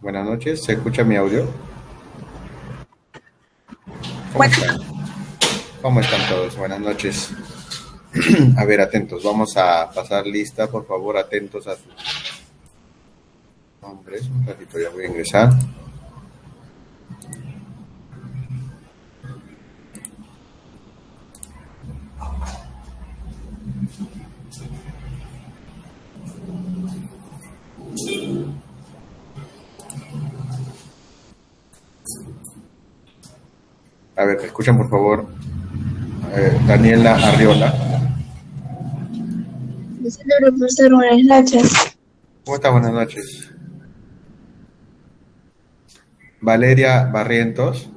Buenas noches, ¿se escucha mi audio? ¿Cómo Bueno, están? ¿Cómo están todos? Buenas noches. A ver, atentos, vamos a pasar lista, por favor, atentos a sus nombres. Un ratito ya voy a ingresar. A ver, escuchan por favor, Daniela Arriola. Profesor, buenas noches. ¿Cómo está? Buenas noches. Valeria Barrientos.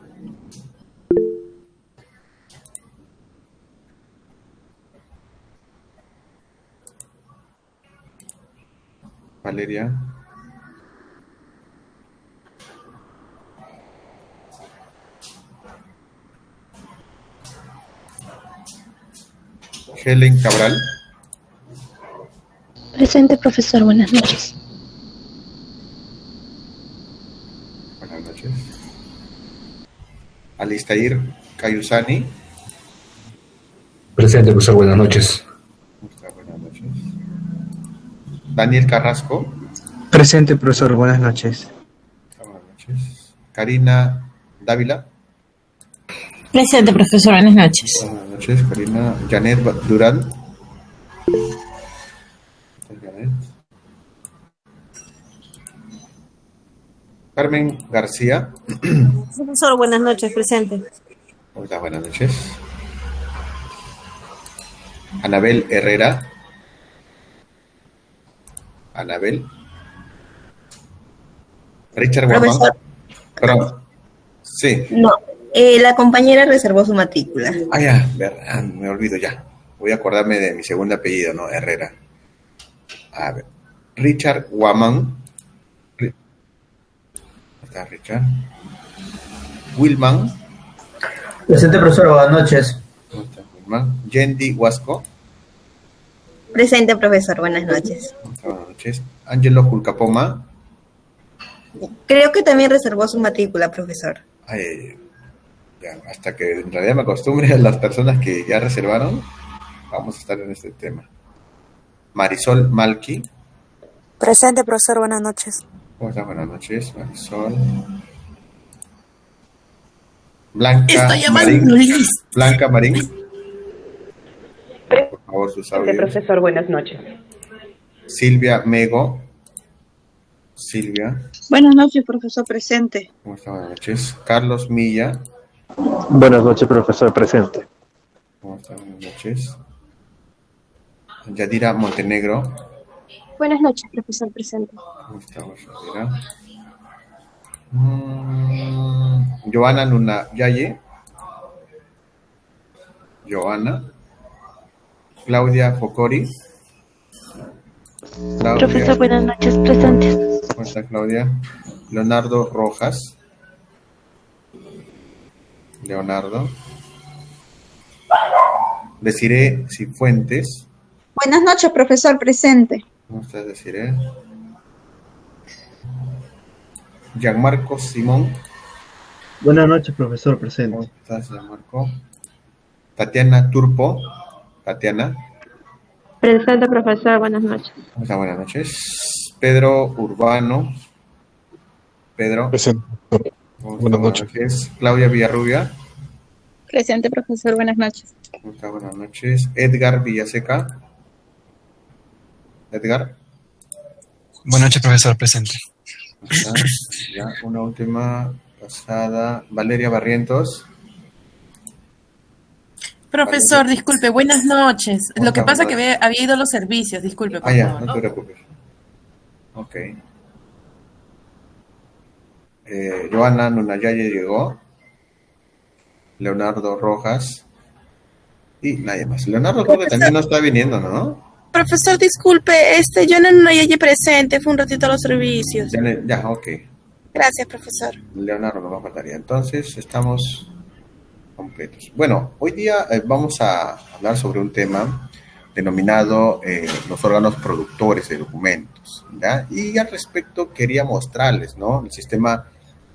Valeria. Helen Cabral. Presente, profesor, buenas noches. Buenas noches. Alistair Cayusani. Presente, profesor, buenas noches. Buenas noches. Daniel Carrasco. Presente, profesor, buenas noches. Buenas noches. Karina Dávila. presente, profesor, buenas noches. Buenas noches, Karina. Janet Durán. Janet. Carmen García. Profesor, buenas noches, presente. Hola, buenas noches. Anabel Herrera. Anabel. Richard Guamán. Profesor. Perdón. Sí. No, la compañera reservó su matrícula. Ah, ya, verdad, me olvido ya. Voy a acordarme de mi segundo apellido, ¿no? Herrera. A ver. Richard Guamán. Está Richard. Wilman. Presente, profesor, buenas noches. ¿Cómo está Wilman? Yendi Huasco. Presente, profesor, buenas noches. Buenas noches. Ángelo Julcapoma. Creo que también reservó su matrícula, profesor. Ay, ya, hasta que en realidad me acostumbre a las personas que ya reservaron, vamos a estar en este tema. Marisol Malqui. Presente, profesor, buenas noches. ¿Cómo está? Buenas noches, Marisol. Blanca Marín. Blanca Marín. Por favor, sus audios. Profesor, buenas noches. Silvia Mego. Silvia. Buenas noches, profesor, presente. ¿Cómo está? Buenas noches. Carlos Milla. Buenas noches, profesor, presente. ¿Cómo está? Buenas noches. Yadira Montenegro. Buenas noches, profesor, presente. ¿Cómo está? Yadira? Joana Luna Yaye. Joana. Claudia Focori. Claudia. Profesor, buenas noches, presente. ¿Cómo está, Claudia? Leonardo Rojas. Leonardo. Desiree Cifuentes. Buenas noches, profesor, presente. ¿Cómo estás, Desiree? Gianmarco Simón. Buenas noches, profesor, presente. ¿Cómo estás, Gianmarco? Tatiana Turpo. Tatiana. Presente, profesor, buenas noches. ¿Cómo está? Buenas noches. Pedro Urbano. Pedro. Presente. Buenas noches. Claudia Villarrubia. Presente, profesor, buenas noches. ¿Cómo está? Buenas noches. Edgar Villaseca. Edgar. Buenas noches, profesor, presente. Ya, una última pasada. Valeria Barrientos. Profesor, disculpe, buenas noches. Lo que pasa es que había ido a los servicios, disculpe, por ya, favor. no te preocupes. Ok. Joana Nunayaye llegó. Leonardo Rojas. Y nadie más. Leonardo creo que también no está viniendo, ¿no? Profesor, disculpe, yo no llegué presente, fue un ratito a los servicios. Ya, ok. Gracias, profesor. Leonardo no va a faltaría. Entonces, estamos completos. Bueno, hoy día vamos a hablar sobre un tema denominado los órganos productores de documentos, ¿ya? Y al respecto quería mostrarles, ¿no?, el sistema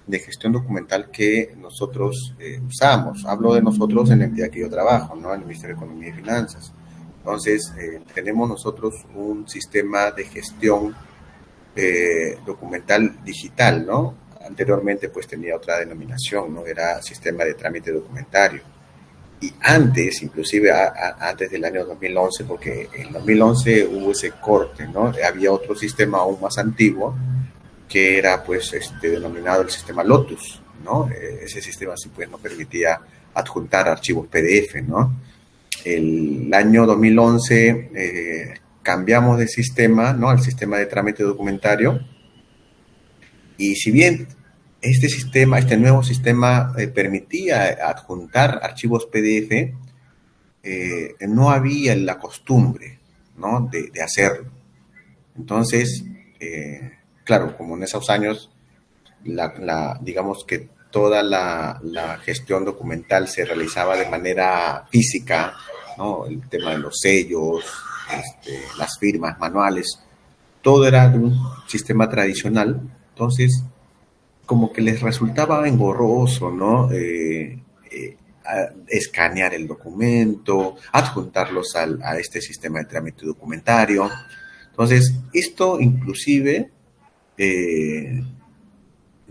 de gestión documental que nosotros usamos. Hablo de nosotros en la entidad que yo trabajo, ¿no?, en el Ministerio de Economía y Finanzas. Entonces, tenemos nosotros un sistema de gestión documental digital, ¿no? Anteriormente, pues, tenía otra denominación, ¿no? Era sistema de trámite documentario. Y antes, inclusive antes del año 2011, porque en 2011 hubo ese corte, ¿no? Había otro sistema aún más antiguo, que era, pues, denominado el sistema Lotus, ¿no? Ese sistema sí, pues, nos permitía adjuntar archivos PDF, ¿no? El año 2011 cambiamos de sistema, ¿no?, al sistema de trámite documentario, y si bien este nuevo sistema permitía adjuntar archivos PDF, no había la costumbre, ¿no?, de hacerlo. Entonces, claro, como en esos años, digamos que toda la gestión documental se realizaba de manera física, ¿no? El tema de los sellos, las firmas manuales, todo era de un sistema tradicional. Entonces, como que les resultaba engorroso, ¿no?, escanear el documento, adjuntarlos a este sistema de trámite documentario. Entonces, esto inclusive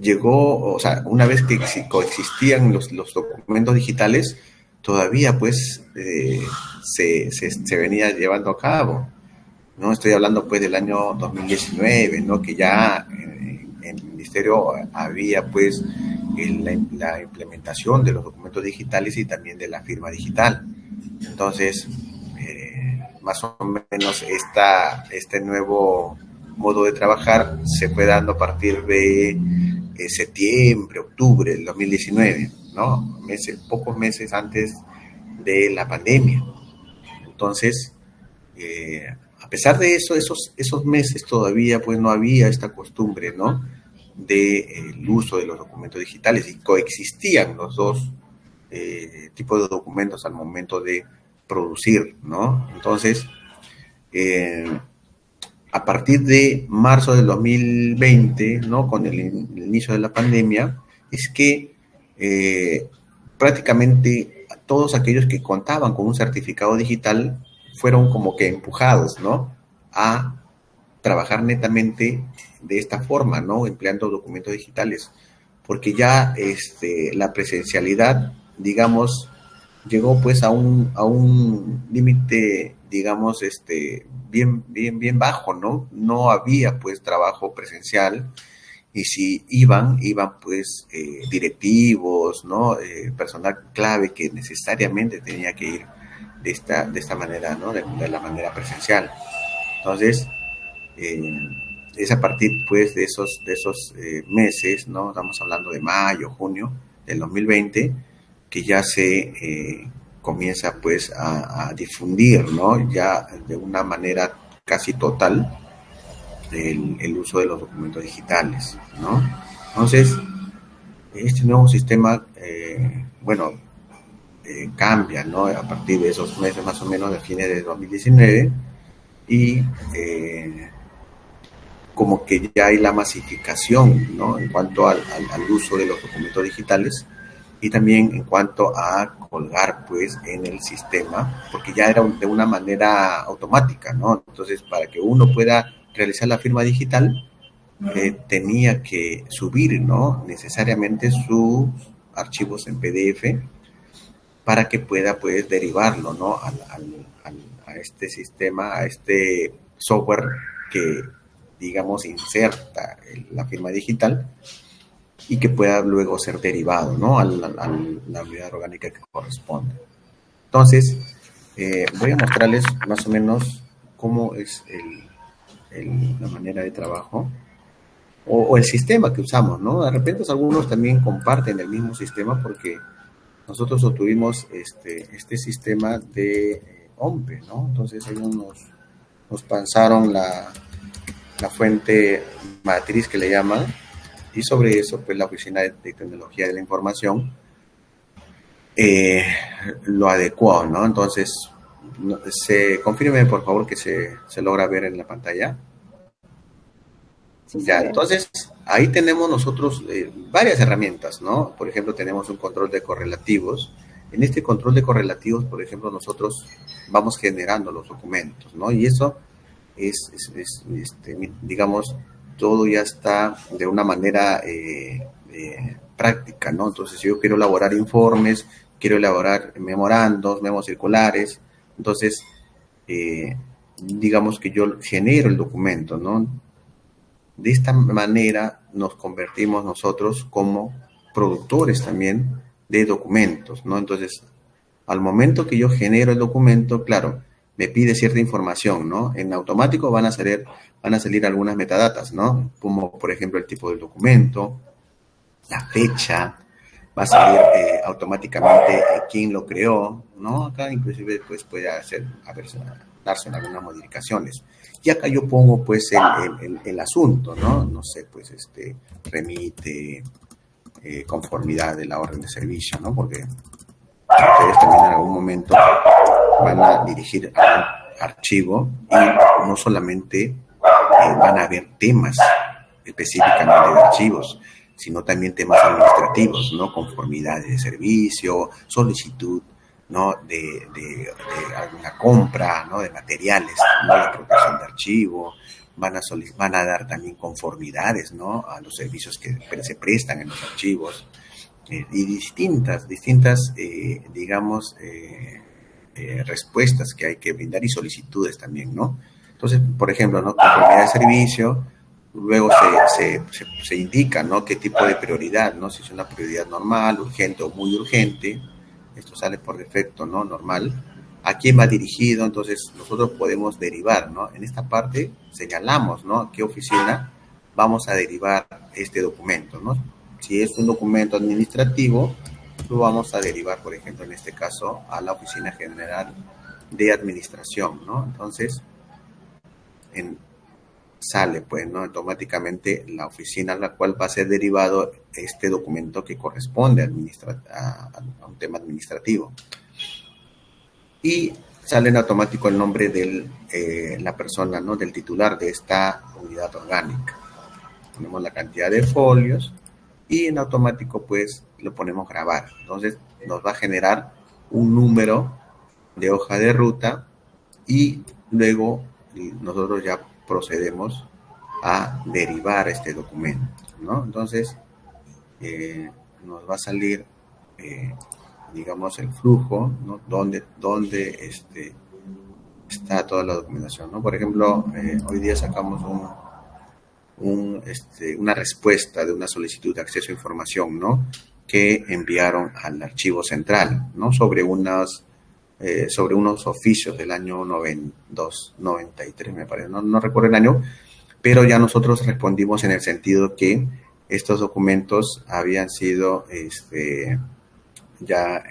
llegó, o sea, una vez que coexistían los documentos digitales, todavía pues se venía llevando a cabo, ¿no? Estoy hablando pues del año 2019, ¿no?, que ya en el Ministerio había pues la implementación de los documentos digitales y también de la firma digital. Entonces, más o menos este nuevo modo de trabajar se fue dando a partir de septiembre, octubre del 2019, ¿no? Pocos meses antes de la pandemia. Entonces, a pesar de eso, esos meses todavía pues no había esta costumbre, ¿no?, del uso de los documentos digitales, y coexistían los dos tipos de documentos al momento de producir, ¿no? Entonces, a partir de marzo del 2020, ¿no?, con el inicio de la pandemia, es que prácticamente todos aquellos que contaban con un certificado digital fueron como que empujados, ¿no?, a trabajar netamente de esta forma, ¿no?, empleando documentos digitales, porque ya la presencialidad, digamos, llegó pues a un límite, digamos, bien bajo, ¿no? No había pues trabajo presencial, y si iban pues directivos, ¿no?, personal clave que necesariamente tenía que ir de esta manera, ¿no?, de la manera presencial. Entonces, es a partir pues de esos meses, ¿no?, estamos hablando de mayo, junio del 2020, que ya se comienza pues a difundir, ¿no?, ya de una manera casi total el uso de los documentos digitales, ¿no? Entonces, este nuevo sistema, cambia, ¿no?, a partir de esos meses más o menos de fines de 2019, y como que ya hay la masificación, ¿no?, en cuanto al uso de los documentos digitales, y también en cuanto a colgar pues en el sistema, porque ya era de una manera automática, ¿no? Entonces, para que uno pueda realizar la firma digital, tenía que subir, ¿no?, necesariamente sus archivos en PDF para que pueda pues derivarlo, ¿no?, a este sistema, a este software que, digamos, inserta la firma digital, y que pueda luego ser derivado, ¿no?, a la unidad orgánica que corresponde. Entonces, voy a mostrarles más o menos cómo es la manera de trabajo o el sistema que usamos, ¿no? De repente algunos también comparten el mismo sistema, porque nosotros obtuvimos este sistema de OMPE, ¿no? Entonces ellos nos pasaron la fuente matriz que le llaman, y sobre eso pues la Oficina de Tecnología de la Información lo adecuó, ¿no? Entonces confirme, por favor, que se logra ver en la pantalla. Ya, entonces, ahí tenemos nosotros varias herramientas, ¿no? Por ejemplo, tenemos un control de correlativos. En este control de correlativos, por ejemplo, nosotros vamos generando los documentos, ¿no? Y eso digamos, todo ya está de una manera práctica, ¿no? Entonces, si yo quiero elaborar informes, quiero elaborar memorandos, memos circulares, entonces, digamos que yo genero el documento, ¿no? De esta manera nos convertimos nosotros como productores también de documentos, ¿no? Entonces, al momento que yo genero el documento, claro, me pide cierta información, ¿no? En automático van a salir algunas metadatas, ¿no? Como, por ejemplo, el tipo del documento, la fecha, va a salir automáticamente quién lo creó, ¿no? Acá inclusive pues puede darse algunas modificaciones. Y acá yo pongo pues el asunto, ¿no? No sé, pues remite, conformidad de la orden de servicio, ¿no? Porque ustedes también en algún momento van a dirigir a un archivo y no solamente van a haber temas específicamente de archivos, sino también temas administrativos, ¿no? Conformidades de servicio, solicitud, ¿no? de alguna compra, ¿no? De materiales, ¿no? De protección de archivo, van a dar también conformidades, ¿no? A los servicios que se prestan en los archivos, y distintas digamos, respuestas que hay que brindar y solicitudes también, ¿no? Entonces, por ejemplo, ¿no? Conformidad de servicio, luego se indica, ¿no? Qué tipo de prioridad, ¿no? Si es una prioridad normal, urgente o muy urgente, esto sale por defecto, ¿no? Normal. ¿A quién va dirigido? Entonces, nosotros podemos derivar, ¿no? En esta parte señalamos, ¿no? A qué oficina vamos a derivar este documento, ¿no? Si es un documento administrativo, lo vamos a derivar, por ejemplo, en este caso, a la Oficina General de Administración, ¿no? Entonces, sale, pues, ¿no? Automáticamente la oficina a la cual va a ser derivado este documento que corresponde a un tema administrativo. Y sale en automático el nombre de la persona, ¿no? Del titular de esta unidad orgánica. Ponemos la cantidad de folios y en automático, pues, lo ponemos grabar. Entonces, nos va a generar un número de hoja de ruta y luego nosotros ya procedemos a derivar este documento, ¿no? Entonces, nos va a salir, digamos, el flujo, ¿no? Donde está toda la documentación, ¿no? Por ejemplo, hoy día sacamos una respuesta de una solicitud de acceso a información, ¿no? Que enviaron al archivo central, ¿no? Sobre unos oficios del año 93, me parece, no recuerdo el año, pero ya nosotros respondimos en el sentido que estos documentos habían sido ya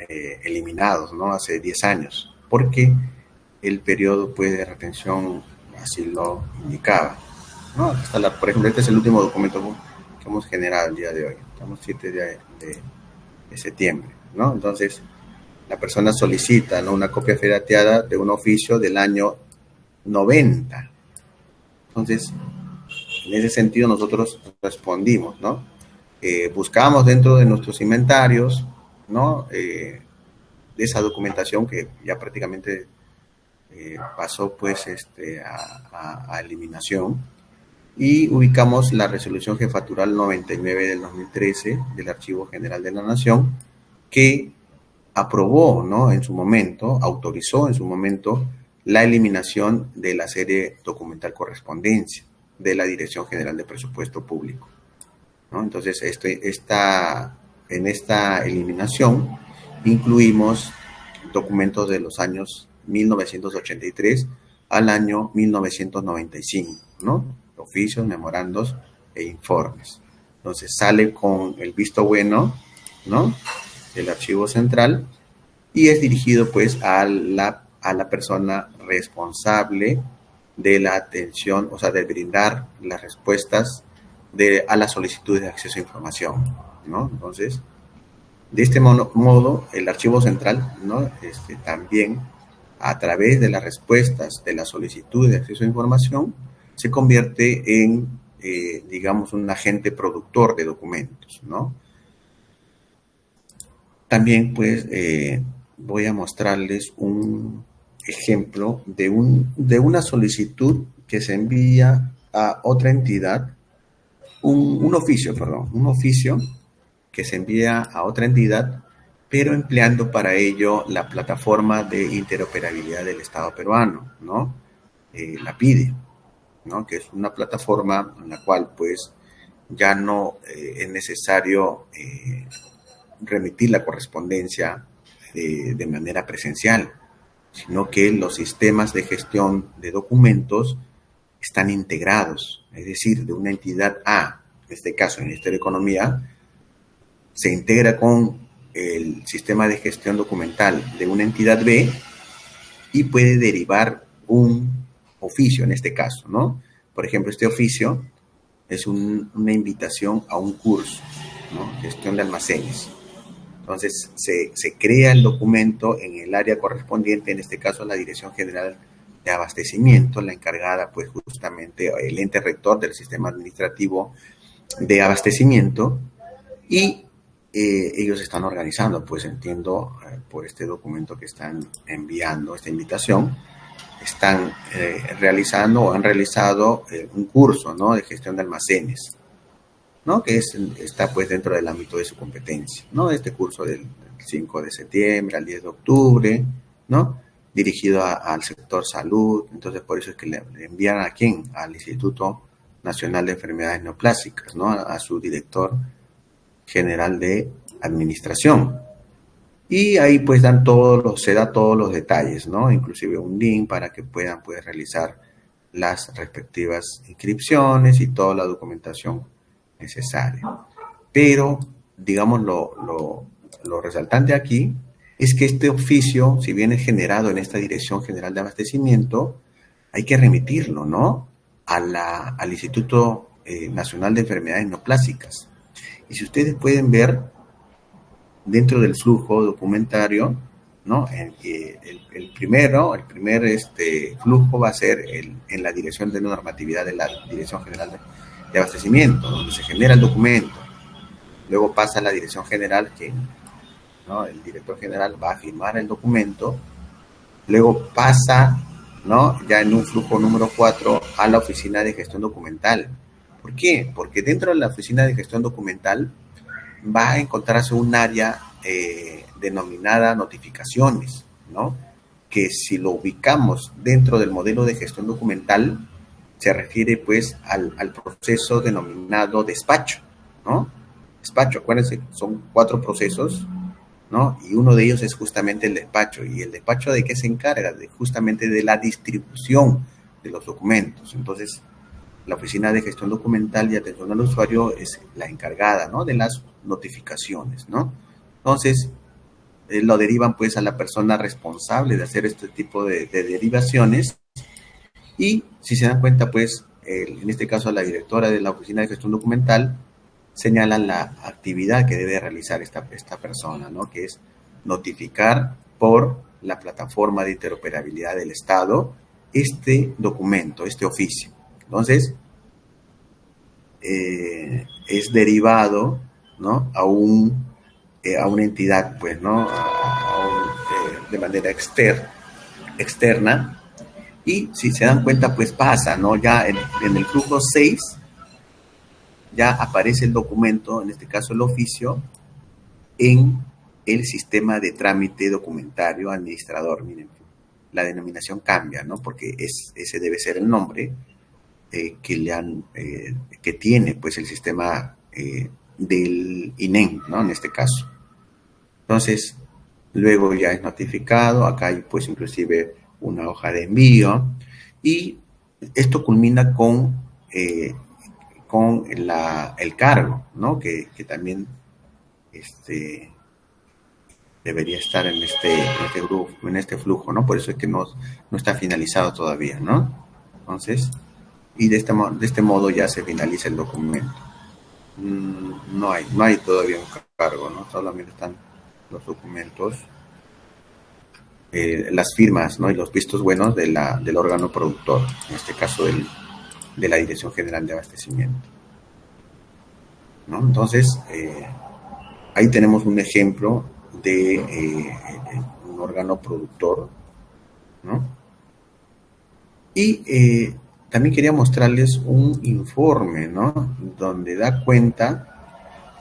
eliminados, ¿no? Hace 10 años, porque el periodo, pues, de retención así lo indicaba, ¿no? Por ejemplo, este es el último documento que hemos generado el día de hoy. Estamos 7 de septiembre, ¿no? Entonces, la persona solicita, ¿no? Una copia federateada de un oficio del año 90. Entonces, en ese sentido nosotros respondimos, ¿no? Buscamos dentro de nuestros inventarios, ¿no? De esa documentación que ya prácticamente pasó, pues, a eliminación, y ubicamos la resolución jefatural 99 del 2013 del Archivo General de la Nación, que aprobó, ¿no? En su momento, autorizó en su momento la eliminación de la serie documental correspondencia de la Dirección General de Presupuesto Público, ¿no? Entonces, en esta eliminación incluimos documentos de los años 1983 al año 1995, ¿no? Oficios, memorandos e informes. Entonces, sale con el visto bueno, ¿no? Del archivo central y es dirigido, pues, a la persona responsable de la atención, o sea, de brindar las respuestas a las solicitudes de acceso a información, ¿no? Entonces, de este modo, el archivo central, ¿no? También a través de las respuestas de la solicitud de acceso a información, se convierte en, digamos, un agente productor de documentos, ¿no? También, pues, voy a mostrarles un ejemplo de una solicitud que se envía a otra entidad, un oficio que se envía a otra entidad, pero empleando para ello la plataforma de interoperabilidad del Estado peruano, ¿no? La PIDE, ¿no? Que es una plataforma en la cual, pues, ya no es necesario remitir la correspondencia de manera presencial, sino que los sistemas de gestión de documentos están integrados, es decir, de una entidad A, en este caso el Ministerio de Economía, se integra con el sistema de gestión documental de una entidad B y puede derivar un oficio en este caso, ¿no? Por ejemplo, este oficio es una invitación a un curso, ¿no? Gestión de almacenes. Entonces, se crea el documento en el área correspondiente, en este caso la Dirección General de Abastecimiento, la encargada, pues, justamente, el ente rector del sistema administrativo de abastecimiento, y ellos están organizando, pues, entiendo, por este documento que están enviando, esta invitación, están realizando o han realizado un curso, ¿no? De gestión de almacenes, ¿no? Que está, pues, dentro del ámbito de su competencia, ¿no? Este curso del 5 de septiembre al 10 de octubre, ¿no? Dirigido al sector salud. Entonces, por eso es que le envían ¿a quién? Al Instituto Nacional de Enfermedades Neoplásicas, ¿no? A su director general de administración. Y ahí, pues, se da todos los detalles, ¿no? Inclusive un link para que puedan, pues, realizar las respectivas inscripciones y toda la documentación necesaria. Pero, digamos, lo resaltante aquí es que este oficio, si bien es generado en esta Dirección General de Abastecimiento, hay que remitirlo, ¿no? Al Instituto Nacional de Enfermedades Neoplásicas. Y si ustedes pueden ver, dentro del flujo documentario, ¿no? El primer flujo va a ser en la Dirección de Normatividad de la Dirección General de Abastecimiento, donde se genera el documento. Luego pasa a la Dirección General, ¿no? El director general va a firmar el documento. Luego pasa, ¿no? Ya en un flujo número 4 a la Oficina de Gestión Documental. ¿Por qué? Porque dentro de la Oficina de Gestión Documental va a encontrarse un área denominada notificaciones, ¿no? Que si lo ubicamos dentro del modelo de gestión documental, se refiere, pues, al proceso denominado despacho, ¿no? Despacho, acuérdense, son 4 procesos, ¿no? Y uno de ellos es justamente el despacho. ¿Y el despacho de qué se encarga? Justamente de la distribución de los documentos. Entonces, la Oficina de Gestión Documental y Atención al Usuario es la encargada, ¿no? De las notificaciones, ¿no? Entonces, lo derivan, pues, a la persona responsable de hacer este tipo de derivaciones. Y si se dan cuenta, pues, en este caso la directora de la Oficina de Gestión Documental señala la actividad que debe realizar esta persona, ¿no? Que es notificar por la plataforma de interoperabilidad del Estado este documento, este oficio. Entonces, es derivado, ¿no? a una entidad, pues, ¿no? De manera externa. Y si se dan cuenta, pues pasa, ¿no? Ya en el flujo 6 ya aparece el documento, en este caso el oficio, en el sistema de trámite documentario administrador. Miren, la denominación cambia, ¿no? Porque ese debe ser el nombre que tiene, pues, el sistema del INEM, ¿no? En este caso. Entonces, luego ya es notificado. Acá hay, pues, inclusive una hoja de envío, y esto culmina con el cargo, ¿no? Que también debería estar en este grupo, en este flujo, ¿no? Por eso es que no está finalizado todavía, ¿no? Entonces, y de este modo ya se finaliza el documento. No hay todavía un cargo, ¿no? Solamente están los documentos las firmas, ¿no? Y los vistos buenos del órgano productor, en este caso de la Dirección General de Abastecimiento, ¿no? Entonces, ahí tenemos un ejemplo de un órgano productor, ¿no? Y también quería mostrarles un informe, ¿no? Donde da cuenta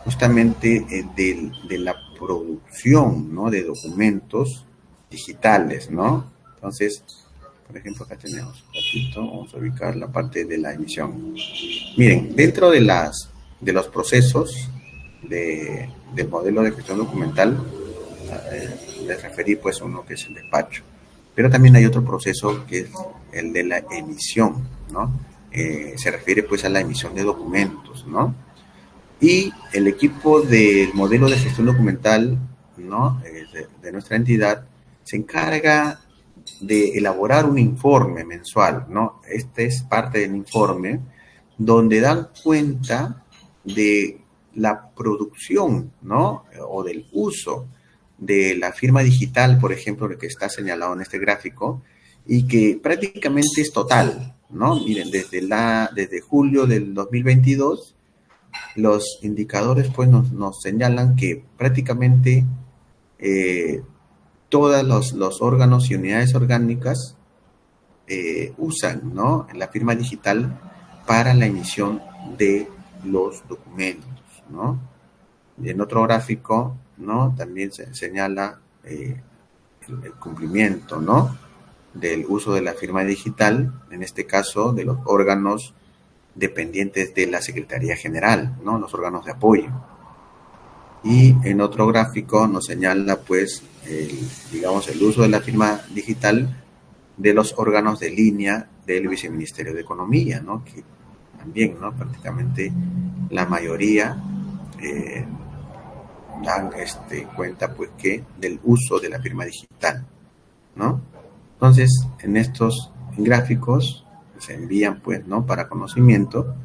justamente de la producción, ¿no? De documentos digitales, ¿no? Entonces, por ejemplo, acá tenemos un ratito, vamos a ubicar la parte de la emisión. Miren, dentro de los procesos del modelo de gestión documental, les referí pues a uno que es el despacho, pero también hay otro proceso que es el de la emisión, ¿no? Se refiere pues a la emisión de documentos, ¿no? Y el equipo del modelo de gestión documental, ¿no? De nuestra entidad se encarga de elaborar un informe mensual, ¿no? Este es parte del informe donde dan cuenta de la producción, ¿no? O del uso de la firma digital, por ejemplo, el que está señalado en este gráfico, y que prácticamente es total, ¿no? Miren, desde julio del 2022, los indicadores pues nos señalan que prácticamente todos los órganos y unidades orgánicas usan, ¿no? La firma digital para la emisión de los documentos, ¿no? Y en otro gráfico, ¿no? También se señala el cumplimiento, ¿no? Del uso de la firma digital, en este caso de los órganos dependientes de la Secretaría General, ¿no? Los órganos de apoyo. Y en otro gráfico nos señala, pues, el uso de la firma digital de los órganos de línea del Viceministerio de Economía, ¿no? Que también, ¿no? Prácticamente la mayoría dan cuenta, pues, que del uso de la firma digital, ¿no? Entonces, en estos gráficos se envían, pues, ¿no? Para conocimiento,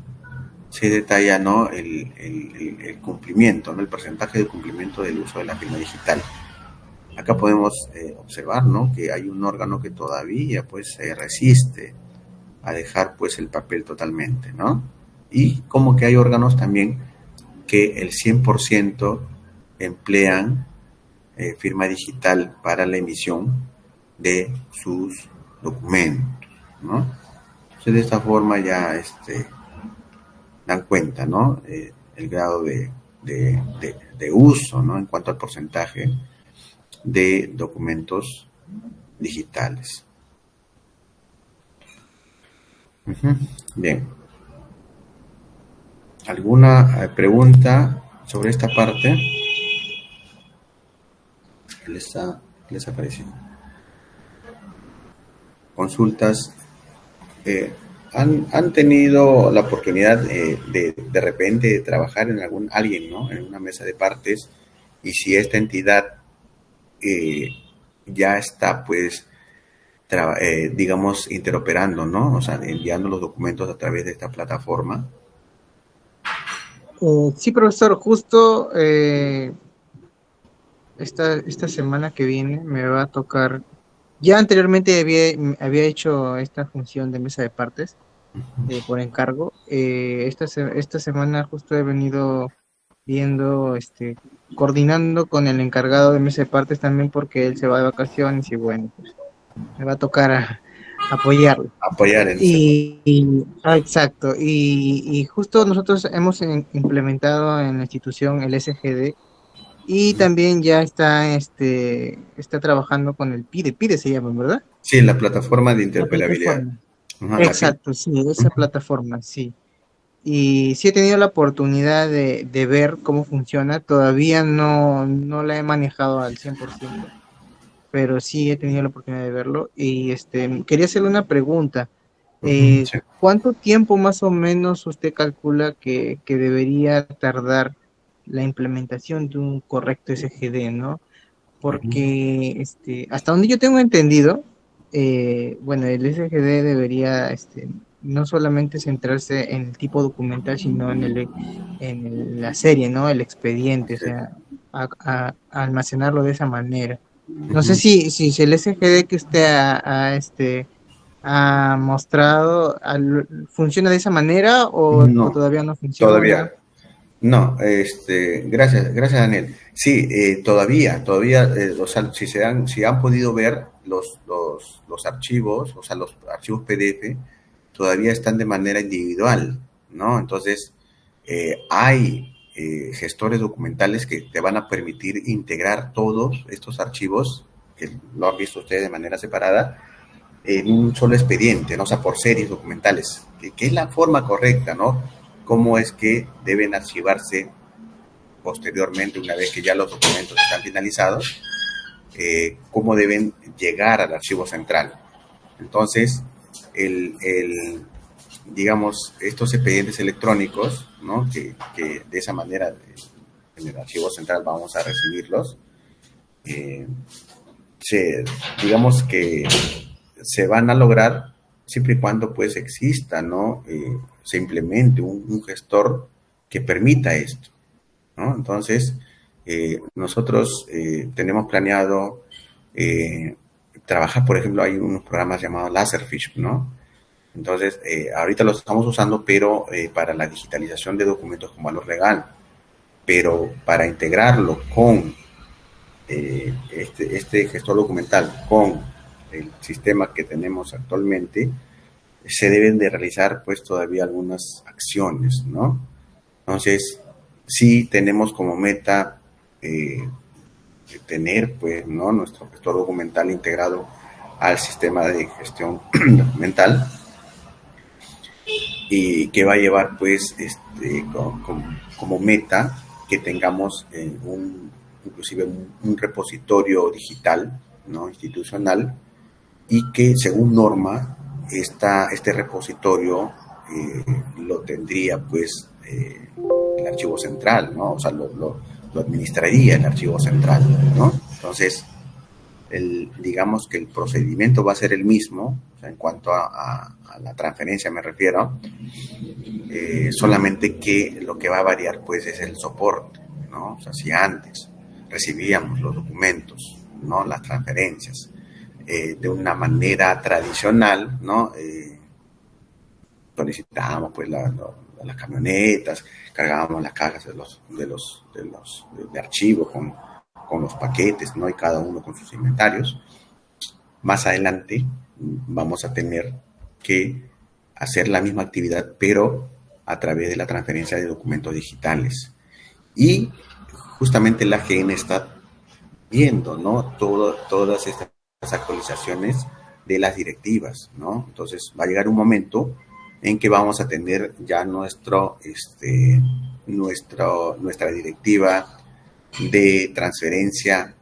se detalla, ¿no? El cumplimiento, ¿no? El porcentaje de cumplimiento del uso de la firma digital. Acá podemos observar, ¿no? Que hay un órgano que todavía, pues, se resiste a dejar, pues, el papel totalmente, ¿no? Y como que hay órganos también que el 100% emplean firma digital para la emisión de sus documentos, ¿no? Entonces, de esta forma ya dan cuenta, ¿no? El grado de uso, ¿no? En cuanto al porcentaje de documentos digitales. Bien. ¿Alguna pregunta sobre esta parte? ¿Qué les apareció? Consultas. ¿Han tenido la oportunidad de repente de trabajar en alguien, ¿no? En una mesa de partes, y si esta entidad ya está, pues, digamos, interoperando, ¿no? O sea, enviando los documentos a través de esta plataforma? Sí, profesor, justo esta semana que viene me va a tocar. Ya anteriormente había hecho esta función de mesa de partes por encargo. Esta semana justo he venido viendo, coordinando con el encargado de mesa de partes también, porque él se va de vacaciones y bueno, pues me va a tocar apoyarlo. Apoyar en Exacto. Y justo nosotros hemos implementado en la institución el SGD. Y también ya está trabajando con el PIDE se llama, ¿verdad? Sí, la plataforma de interoperabilidad. Exacto, sí, esa plataforma, sí. Y sí he tenido la oportunidad de ver cómo funciona. Todavía no la he manejado al 100%, pero sí he tenido la oportunidad de verlo. Y quería hacerle una pregunta. Sí. ¿Cuánto tiempo más o menos usted calcula que debería tardar la implementación de un correcto SGD, ¿no? Porque hasta donde yo tengo entendido, bueno, el SGD debería no solamente centrarse en el tipo documental, sino en la serie, ¿no? El expediente, o sea, a almacenarlo de esa manera. No sé si el SGD que usted ha mostrado funciona de esa manera o No, todavía no funciona. todavía. No, gracias Daniel. Sí, todavía, o sea, si han podido ver los archivos, o sea, los archivos PDF, todavía están de manera individual, ¿no? Entonces, hay gestores documentales que te van a permitir integrar todos estos archivos, que lo han visto ustedes de manera separada, en un solo expediente, ¿no? O sea, por series documentales, que es la forma correcta, ¿no? Cómo es que deben archivarse posteriormente, una vez que ya los documentos están finalizados, cómo deben llegar al archivo central. Entonces, digamos, estos expedientes electrónicos, ¿no? que de esa manera en el archivo central vamos a recibirlos, digamos que se van a lograr siempre y cuando pues exista, ¿no? Se implemente un gestor que permita esto, ¿no? Entonces, nosotros tenemos planeado trabajar, por ejemplo, hay unos programas llamados Laserfish, ¿no? Entonces, ahorita los estamos usando, pero para la digitalización de documentos con valor legal, pero para integrarlo con este gestor documental, con el sistema que tenemos actualmente, se deben de realizar pues todavía algunas acciones, ¿no? Entonces, sí tenemos como meta tener pues, ¿no? Nuestro gestor documental integrado al sistema de gestión documental y que va a llevar pues como meta que tengamos inclusive un repositorio digital, ¿no? Institucional, y que según norma este repositorio lo tendría pues el archivo central, ¿no? O sea, lo administraría el archivo central, ¿no? Entonces, digamos que el procedimiento va a ser el mismo, o sea, en cuanto a la transferencia me refiero, solamente que lo que va a variar pues es el soporte, ¿no? O sea, si antes recibíamos los documentos, ¿no? Las transferencias de una manera tradicional, ¿no? Solicitábamos pues las camionetas, cargábamos las cajas de archivos con los paquetes, ¿no? Y cada uno con sus inventarios. Más adelante vamos a tener que hacer la misma actividad, pero a través de la transferencia de documentos digitales. Y justamente la AGN está viendo, ¿no? Todas estas actualizaciones de las directivas, ¿no? Entonces va a llegar un momento en que vamos a tener ya nuestra directiva de transferencia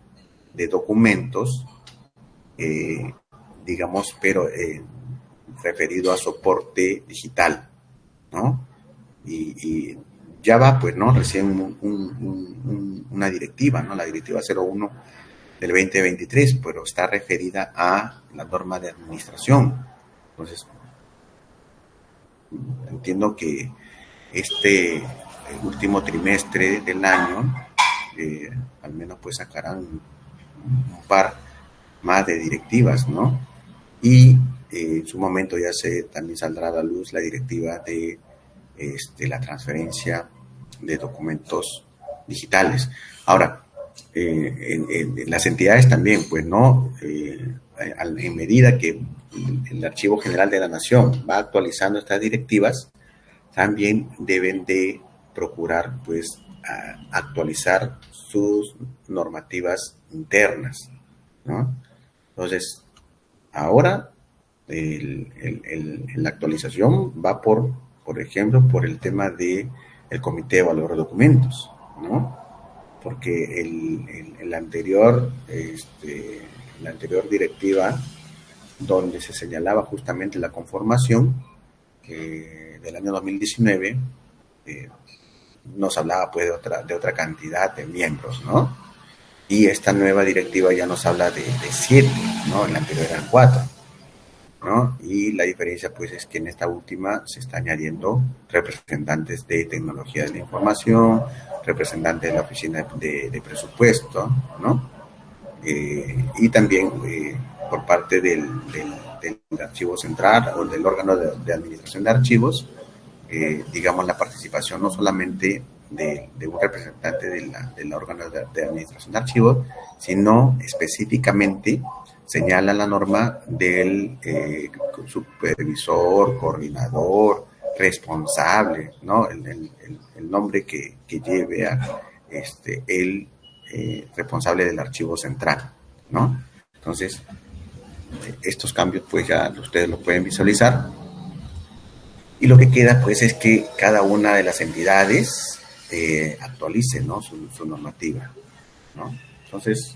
de documentos, digamos, pero referido a soporte digital, ¿no? Y ya va, pues, ¿no? Recién una directiva, ¿no? La directiva 01 del 2023, pero está referida a la norma de administración. Entonces, entiendo que el último trimestre del año, al menos pues sacarán un par más de directivas, ¿no? Y en su momento ya también saldrá a la luz la directiva de la transferencia de documentos digitales. Ahora, en las entidades también, pues, ¿no? En medida que el Archivo General de la Nación va actualizando estas directivas, también deben de procurar, pues, actualizar sus normativas internas, ¿no? Entonces, ahora la actualización va por ejemplo, por el tema del Comité de Valor de Documentos, ¿no? Porque la anterior directiva, donde se señalaba justamente la conformación del año 2019, nos hablaba pues de otra cantidad de miembros, ¿no? Y esta nueva directiva ya nos habla de 7, ¿no? En la anterior eran 4, ¿no? Y la diferencia pues es que en esta última se está añadiendo representantes de tecnología de la información, representantes de la oficina de presupuesto, ¿no? y también por parte del archivo central o del órgano de administración de archivos, digamos, la participación no solamente de un representante del órgano de administración de archivos, sino específicamente señala la norma del supervisor, coordinador, responsable, ¿no? El nombre que lleve a el responsable del archivo central, ¿no? Entonces, estos cambios pues ya ustedes lo pueden visualizar, y lo que queda pues es que cada una de las entidades actualice, ¿no? su normativa, ¿no? Entonces,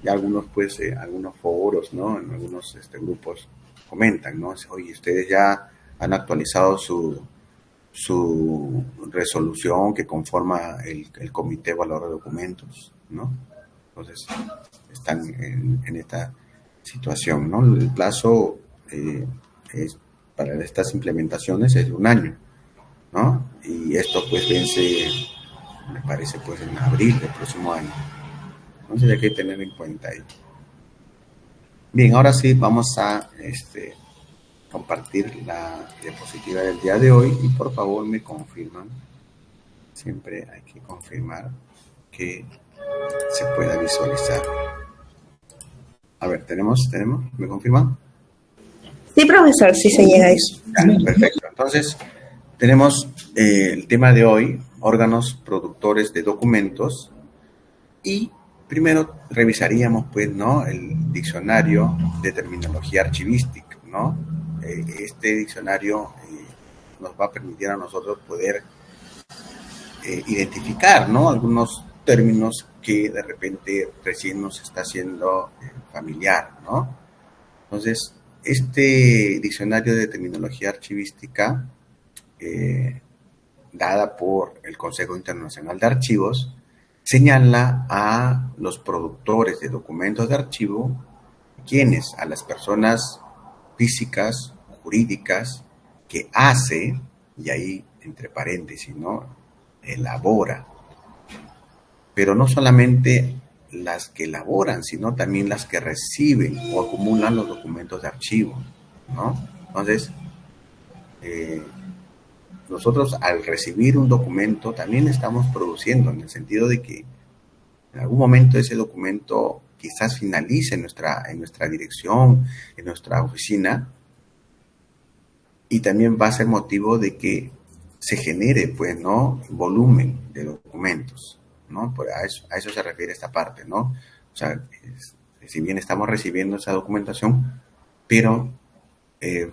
ya algunos pues, algunos foros, ¿no? En algunos grupos comentan, ¿no? Oye, ustedes ya han actualizado su resolución que conforma el Comité Evaluador de Documentos, ¿no? Entonces, están en esta situación, ¿no? El plazo para estas implementaciones es de 1 año, ¿no? Y esto pues vence, me parece, pues en abril del próximo año. Entonces hay que tener en cuenta ahí. Bien, ahora sí vamos a compartir la diapositiva del día de hoy, y por favor me confirman, siempre hay que confirmar que se pueda visualizar. A ver, ¿tenemos? ¿Me confirman? Sí, profesor, sí se llega a eso. Perfecto. Entonces, tenemos el tema de hoy, órganos productores de documentos, y primero revisaríamos, pues, ¿no? El diccionario de terminología archivística, ¿no? Este diccionario nos va a permitir a nosotros poder identificar, ¿no? Algunos términos que de repente recién nos está haciendo familiar, ¿no? Entonces, este diccionario de terminología archivística, dada por el Consejo Internacional de Archivos, señala a los productores de documentos de archivo, quienes a las personas físicas o jurídicas que hace, y ahí entre paréntesis, ¿no? Elabora, pero no solamente las que elaboran, sino también las que reciben o acumulan los documentos de archivo, ¿no? Entonces, nosotros al recibir un documento también estamos produciendo, en el sentido de que en algún momento ese documento quizás finalice en nuestra dirección, en nuestra oficina, y también va a ser motivo de que se genere, pues, ¿no? Volumen de documentos, ¿no? A eso se refiere esta parte, ¿no? O sea, si bien estamos recibiendo esa documentación, pero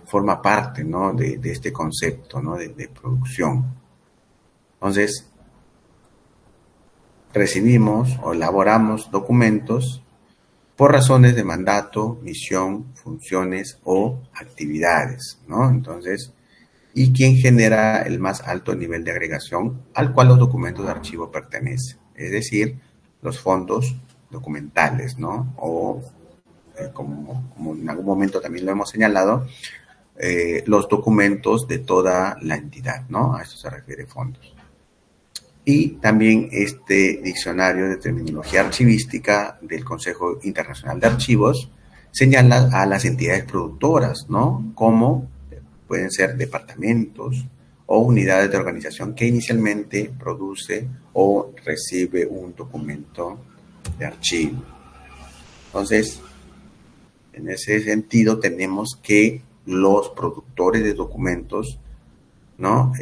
forma parte, ¿no? de este concepto, ¿no? de producción. Entonces, recibimos o elaboramos documentos por razones de mandato, misión, funciones o actividades, ¿no? Entonces, y quién genera el más alto nivel de agregación al cual los documentos de archivo pertenecen, es decir, los fondos documentales, ¿no? O, como en algún momento también lo hemos señalado, los documentos de toda la entidad, ¿no? A eso se refiere fondos. Y también este diccionario de terminología archivística del Consejo Internacional de Archivos señala a las entidades productoras, ¿no? Como pueden ser departamentos o unidades de organización que inicialmente produce o recibe un documento de archivo. Entonces, en ese sentido tenemos que los productores de documentos, ¿no?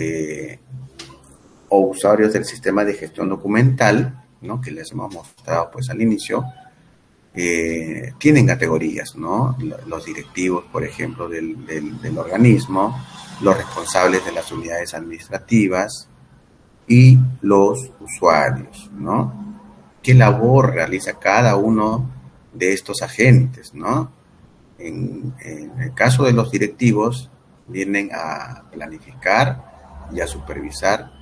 O usuarios del sistema de gestión documental, ¿no? Que les hemos mostrado pues al inicio, tienen categorías, ¿no? Los directivos, por ejemplo, del organismo, los responsables de las unidades administrativas y los usuarios, ¿no? ¿Qué labor realiza cada uno de estos agentes, ¿no? En el caso de los directivos, vienen a planificar y a supervisar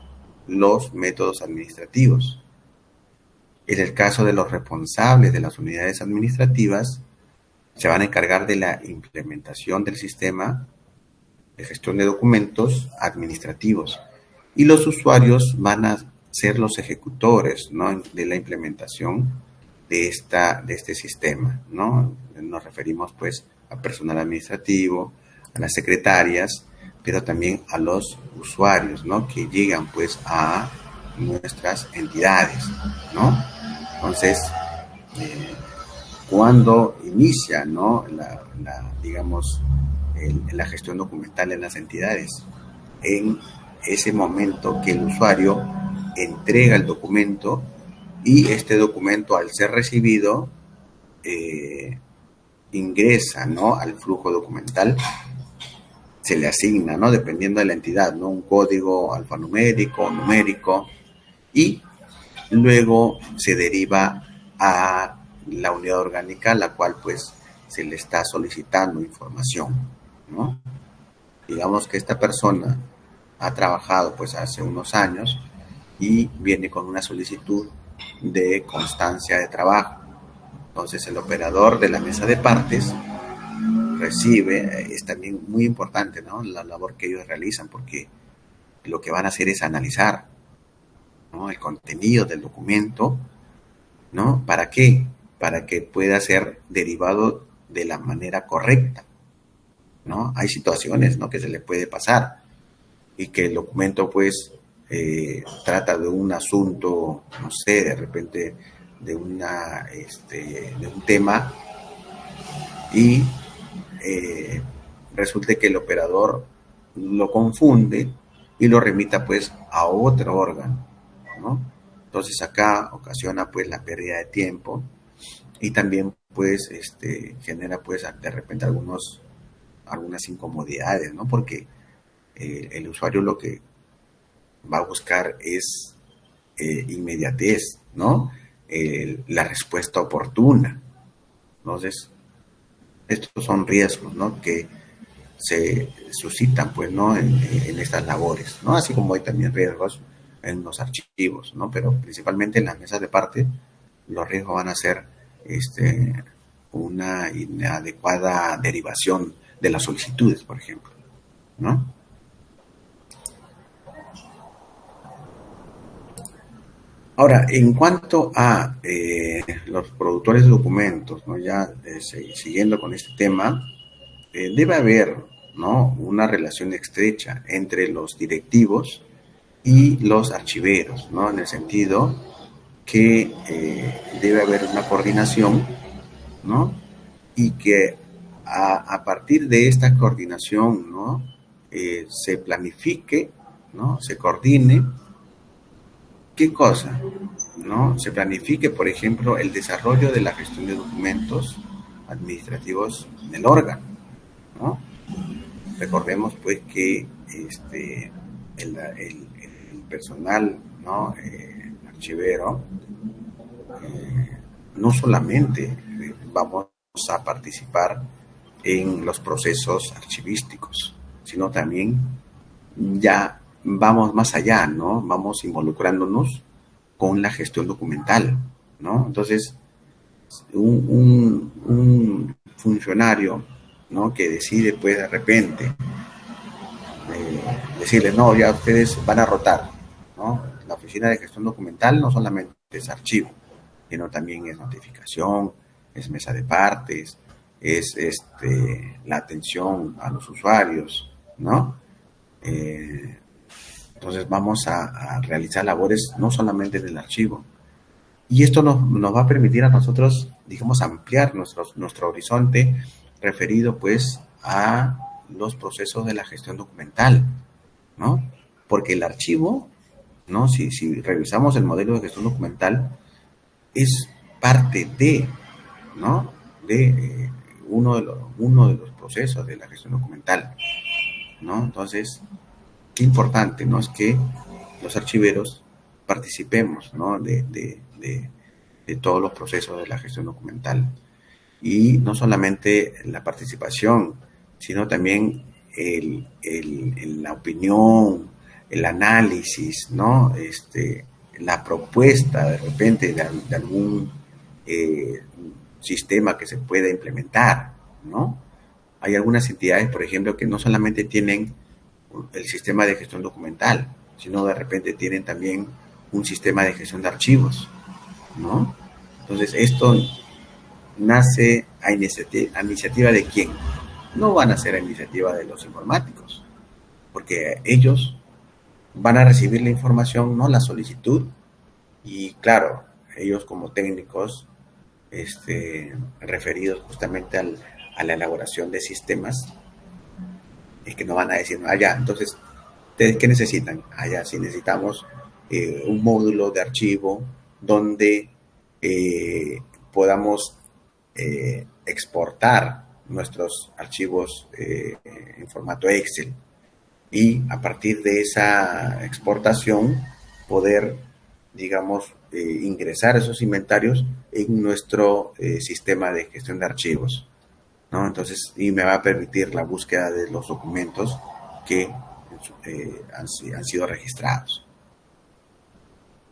los métodos administrativos. En el caso de los responsables de las unidades administrativas, se van a encargar de la implementación del sistema de gestión de documentos administrativos, y los usuarios van a ser los ejecutores, ¿no? De la implementación de este sistema, ¿no? Nos referimos pues a personal administrativo, a las secretarias, pero también a los usuarios, ¿no? Que llegan pues a nuestras entidades, ¿no? Entonces, cuando inicia, ¿no? digamos, la gestión documental en las entidades, en ese momento que el usuario entrega el documento y este documento, al ser recibido, ingresa, ¿no? al flujo documental, se le asigna, ¿no? dependiendo de la entidad, ¿no? un código alfanumérico, numérico, y luego se deriva a la unidad orgánica a la cual pues se le está solicitando información, ¿no? Digamos que esta persona ha trabajado pues hace unos años y viene con una solicitud de constancia de trabajo. Entonces el operador de la mesa de partes recibe, es también muy importante, ¿no? la labor que ellos realizan, porque lo que van a hacer es analizar, ¿no? el contenido del documento, ¿no? ¿Para qué? Para que pueda ser derivado de la manera correcta, ¿no? Hay situaciones, ¿no? que se le puede pasar y que el documento pues trata de un asunto, no sé, de repente de un tema y resulte que el operador lo confunde y lo remita pues a otro órgano, ¿no? Entonces acá ocasiona pues la pérdida de tiempo y también pues genera pues de repente algunas incomodidades, ¿no? Porque el usuario lo que va a buscar es inmediatez, ¿no? La respuesta oportuna. Entonces, estos son riesgos, ¿no? Que se suscitan, pues, ¿no? En estas labores, ¿no? Así como hay también riesgos en los archivos, ¿no? Pero principalmente en las mesas de parte, los riesgos van a ser una inadecuada derivación de las solicitudes, por ejemplo, ¿no? Ahora, en cuanto a los productores de documentos, ¿no? Ya siguiendo con este tema, debe haber, ¿no? una relación estrecha entre los directivos y los archiveros, ¿no? En el sentido que debe haber una coordinación, ¿no? Y que a partir de esta coordinación, ¿no? Se planifique, ¿no? Se coordine. ¿Qué cosa? ¿No? Se planifique, por ejemplo, el desarrollo de la gestión de documentos administrativos del órgano, ¿no? Recordemos, pues, que el personal, ¿no? Archivero, no solamente vamos a participar en los procesos archivísticos, sino también ya vamos más allá, ¿no? Vamos involucrándonos con la gestión documental, ¿no? Entonces, un funcionario, ¿no? Que decide, pues, de repente, decirle, no, ya ustedes van a rotar, ¿no? La oficina de gestión documental no solamente es archivo, sino también es notificación, es mesa de partes, es la atención a los usuarios, ¿no? Entonces vamos a realizar labores no solamente en el archivo. Y esto nos va a permitir a nosotros, digamos, ampliar nuestro horizonte referido pues a los procesos de la gestión documental, ¿no? Porque el archivo, ¿no? Si revisamos el modelo de gestión documental, es parte de, ¿no? De uno de los procesos de la gestión documental, ¿no? Entonces, qué importante, ¿no? Es que los archiveros participemos, ¿no? de todos los procesos de la gestión documental. Y no solamente la participación, sino también la opinión, el análisis, ¿no? La propuesta de repente de algún sistema que se pueda implementar, ¿no? Hay algunas entidades, por ejemplo, que no solamente tienen el sistema de gestión documental, sino de repente tienen también un sistema de gestión de archivos, ¿no? Entonces, esto nace a iniciativa de quién. No van a ser a iniciativa de los informáticos, porque ellos van a recibir la información, no la solicitud, y claro, ellos como técnicos referidos justamente a la elaboración de sistemas, es que no van a decir, ya, entonces, ¿ustedes qué necesitan? Ya, si necesitamos un módulo de archivo donde podamos exportar nuestros archivos en formato Excel, y a partir de esa exportación poder, digamos, ingresar esos inventarios en nuestro sistema de gestión de archivos, ¿no? Entonces, y me va a permitir la búsqueda de los documentos que han sido registrados.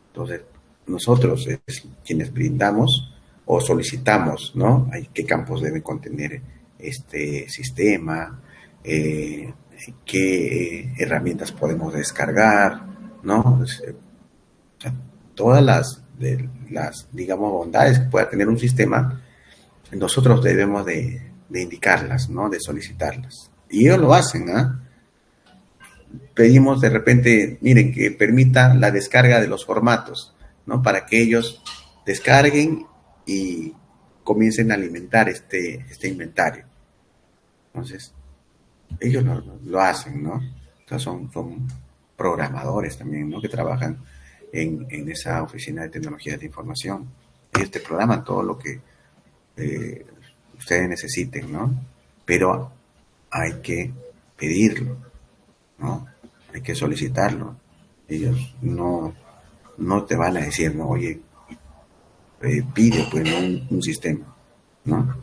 Entonces, nosotros es quienes brindamos o solicitamos, ¿no? ¿Qué campos debe contener este sistema? ¿Qué herramientas podemos descargar? ¿No? Todas las, digamos, bondades que pueda tener un sistema, nosotros debemos de indicarlas, ¿no? De solicitarlas. Y ellos lo hacen, Pedimos de repente, miren, que permita la descarga de los formatos, ¿no? Para que ellos descarguen y comiencen a alimentar este inventario. Entonces, ellos lo hacen, ¿no? Entonces son programadores también, ¿no? Que trabajan en esa oficina de tecnología de información. Ellos te programan todo lo que ustedes necesiten, ¿no? Pero hay que pedirlo, ¿no? Hay que solicitarlo. Ellos no te van a decir, no, oye, pide pues un sistema, ¿no?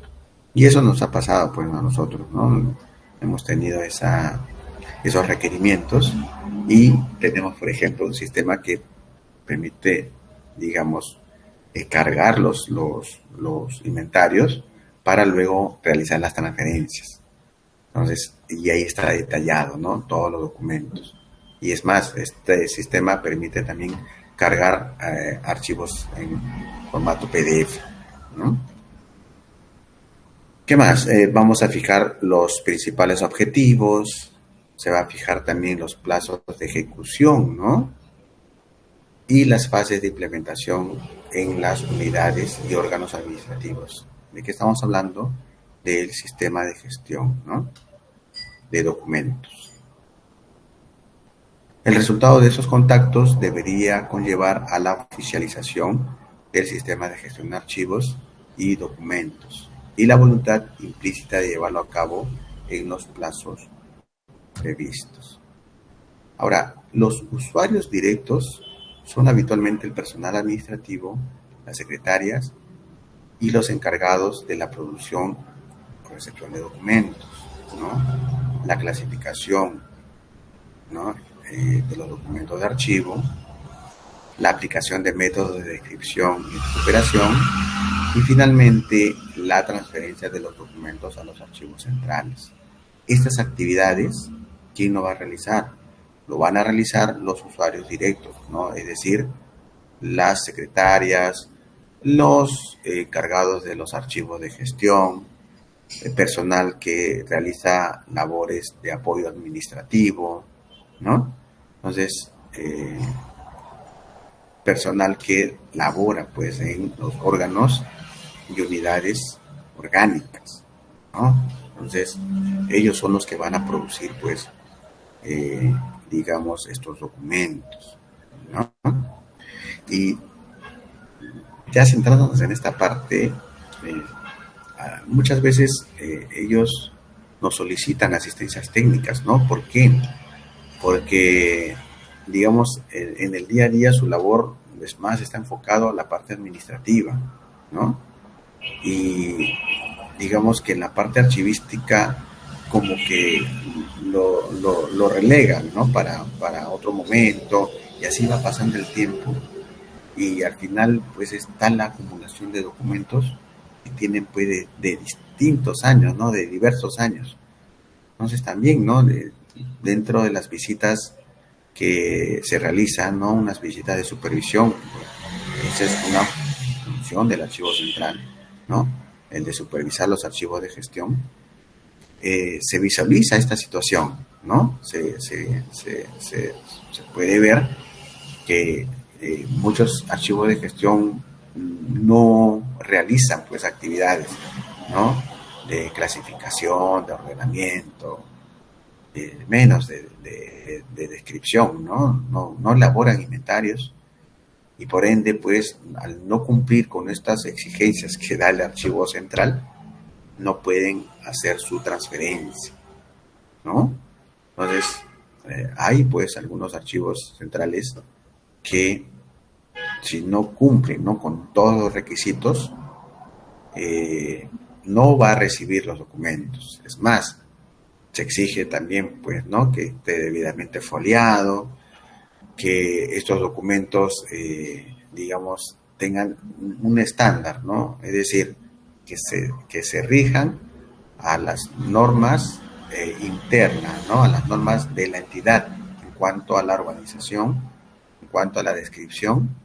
Y eso nos ha pasado pues a nosotros, ¿no? Hemos tenido esos requerimientos y tenemos, por ejemplo, un sistema que permite, digamos, cargar los inventarios para luego realizar las transferencias. Entonces, y ahí está detallado, ¿no? Todos los documentos. Y es más, este sistema permite también cargar archivos en formato PDF, ¿no? ¿Qué más? Vamos a fijar los principales objetivos, se va a fijar también los plazos de ejecución, ¿no? Y las fases de implementación en las unidades y órganos administrativos. ¿De qué estamos hablando? Del sistema de gestión, ¿no? De documentos. El resultado de esos contactos debería conllevar a la oficialización del sistema de gestión de archivos y documentos y la voluntad implícita de llevarlo a cabo en los plazos previstos. Ahora, los usuarios directos son habitualmente el personal administrativo, las secretarias y los encargados de la producción o recepción de documentos, ¿no? La clasificación, ¿no? De los documentos de archivo, la aplicación de métodos de descripción y recuperación y finalmente la transferencia de los documentos a los archivos centrales. Estas actividades, ¿quién lo va a realizar? Lo van a realizar los usuarios directos, ¿no? Es decir, las secretarias, los encargados de los archivos de gestión, el personal que realiza labores de apoyo administrativo, ¿no? Entonces, personal que labora pues en los órganos y unidades orgánicas, ¿no? Entonces, ellos son los que van a producir pues digamos estos documentos, ¿no? Y ya centrándonos en esta parte, muchas veces ellos nos solicitan asistencias técnicas, ¿no? ¿Por qué? Porque, digamos, en el día a día su labor, es más, está enfocado a la parte administrativa, ¿no? Y digamos que en la parte archivística como que lo relegan, ¿no? Para otro momento, y así va pasando el tiempo, y al final, pues, está la acumulación de documentos que tienen, pues, de distintos años, ¿no? De diversos años. Entonces, también, ¿no? Dentro de las visitas que se realizan, ¿no? Unas visitas de supervisión, esa es una función del archivo central, ¿no? El de supervisar los archivos de gestión, se visualiza esta situación, ¿no? Se puede ver que muchos archivos de gestión no realizan pues actividades, ¿no? De clasificación, de ordenamiento, menos de descripción, ¿no? No elaboran inventarios y por ende pues al no cumplir con estas exigencias que da el archivo central no pueden hacer su transferencia, ¿no? Entonces hay pues algunos archivos centrales que si no cumplen, ¿no?, con todos los requisitos, no va a recibir los documentos. Es más, se exige también, pues, ¿no?, que esté debidamente foliado, que estos documentos, digamos, tengan un estándar, ¿no? Es decir, que se rijan a las normas internas, ¿no?, a las normas de la entidad en cuanto a la organización, en cuanto a la descripción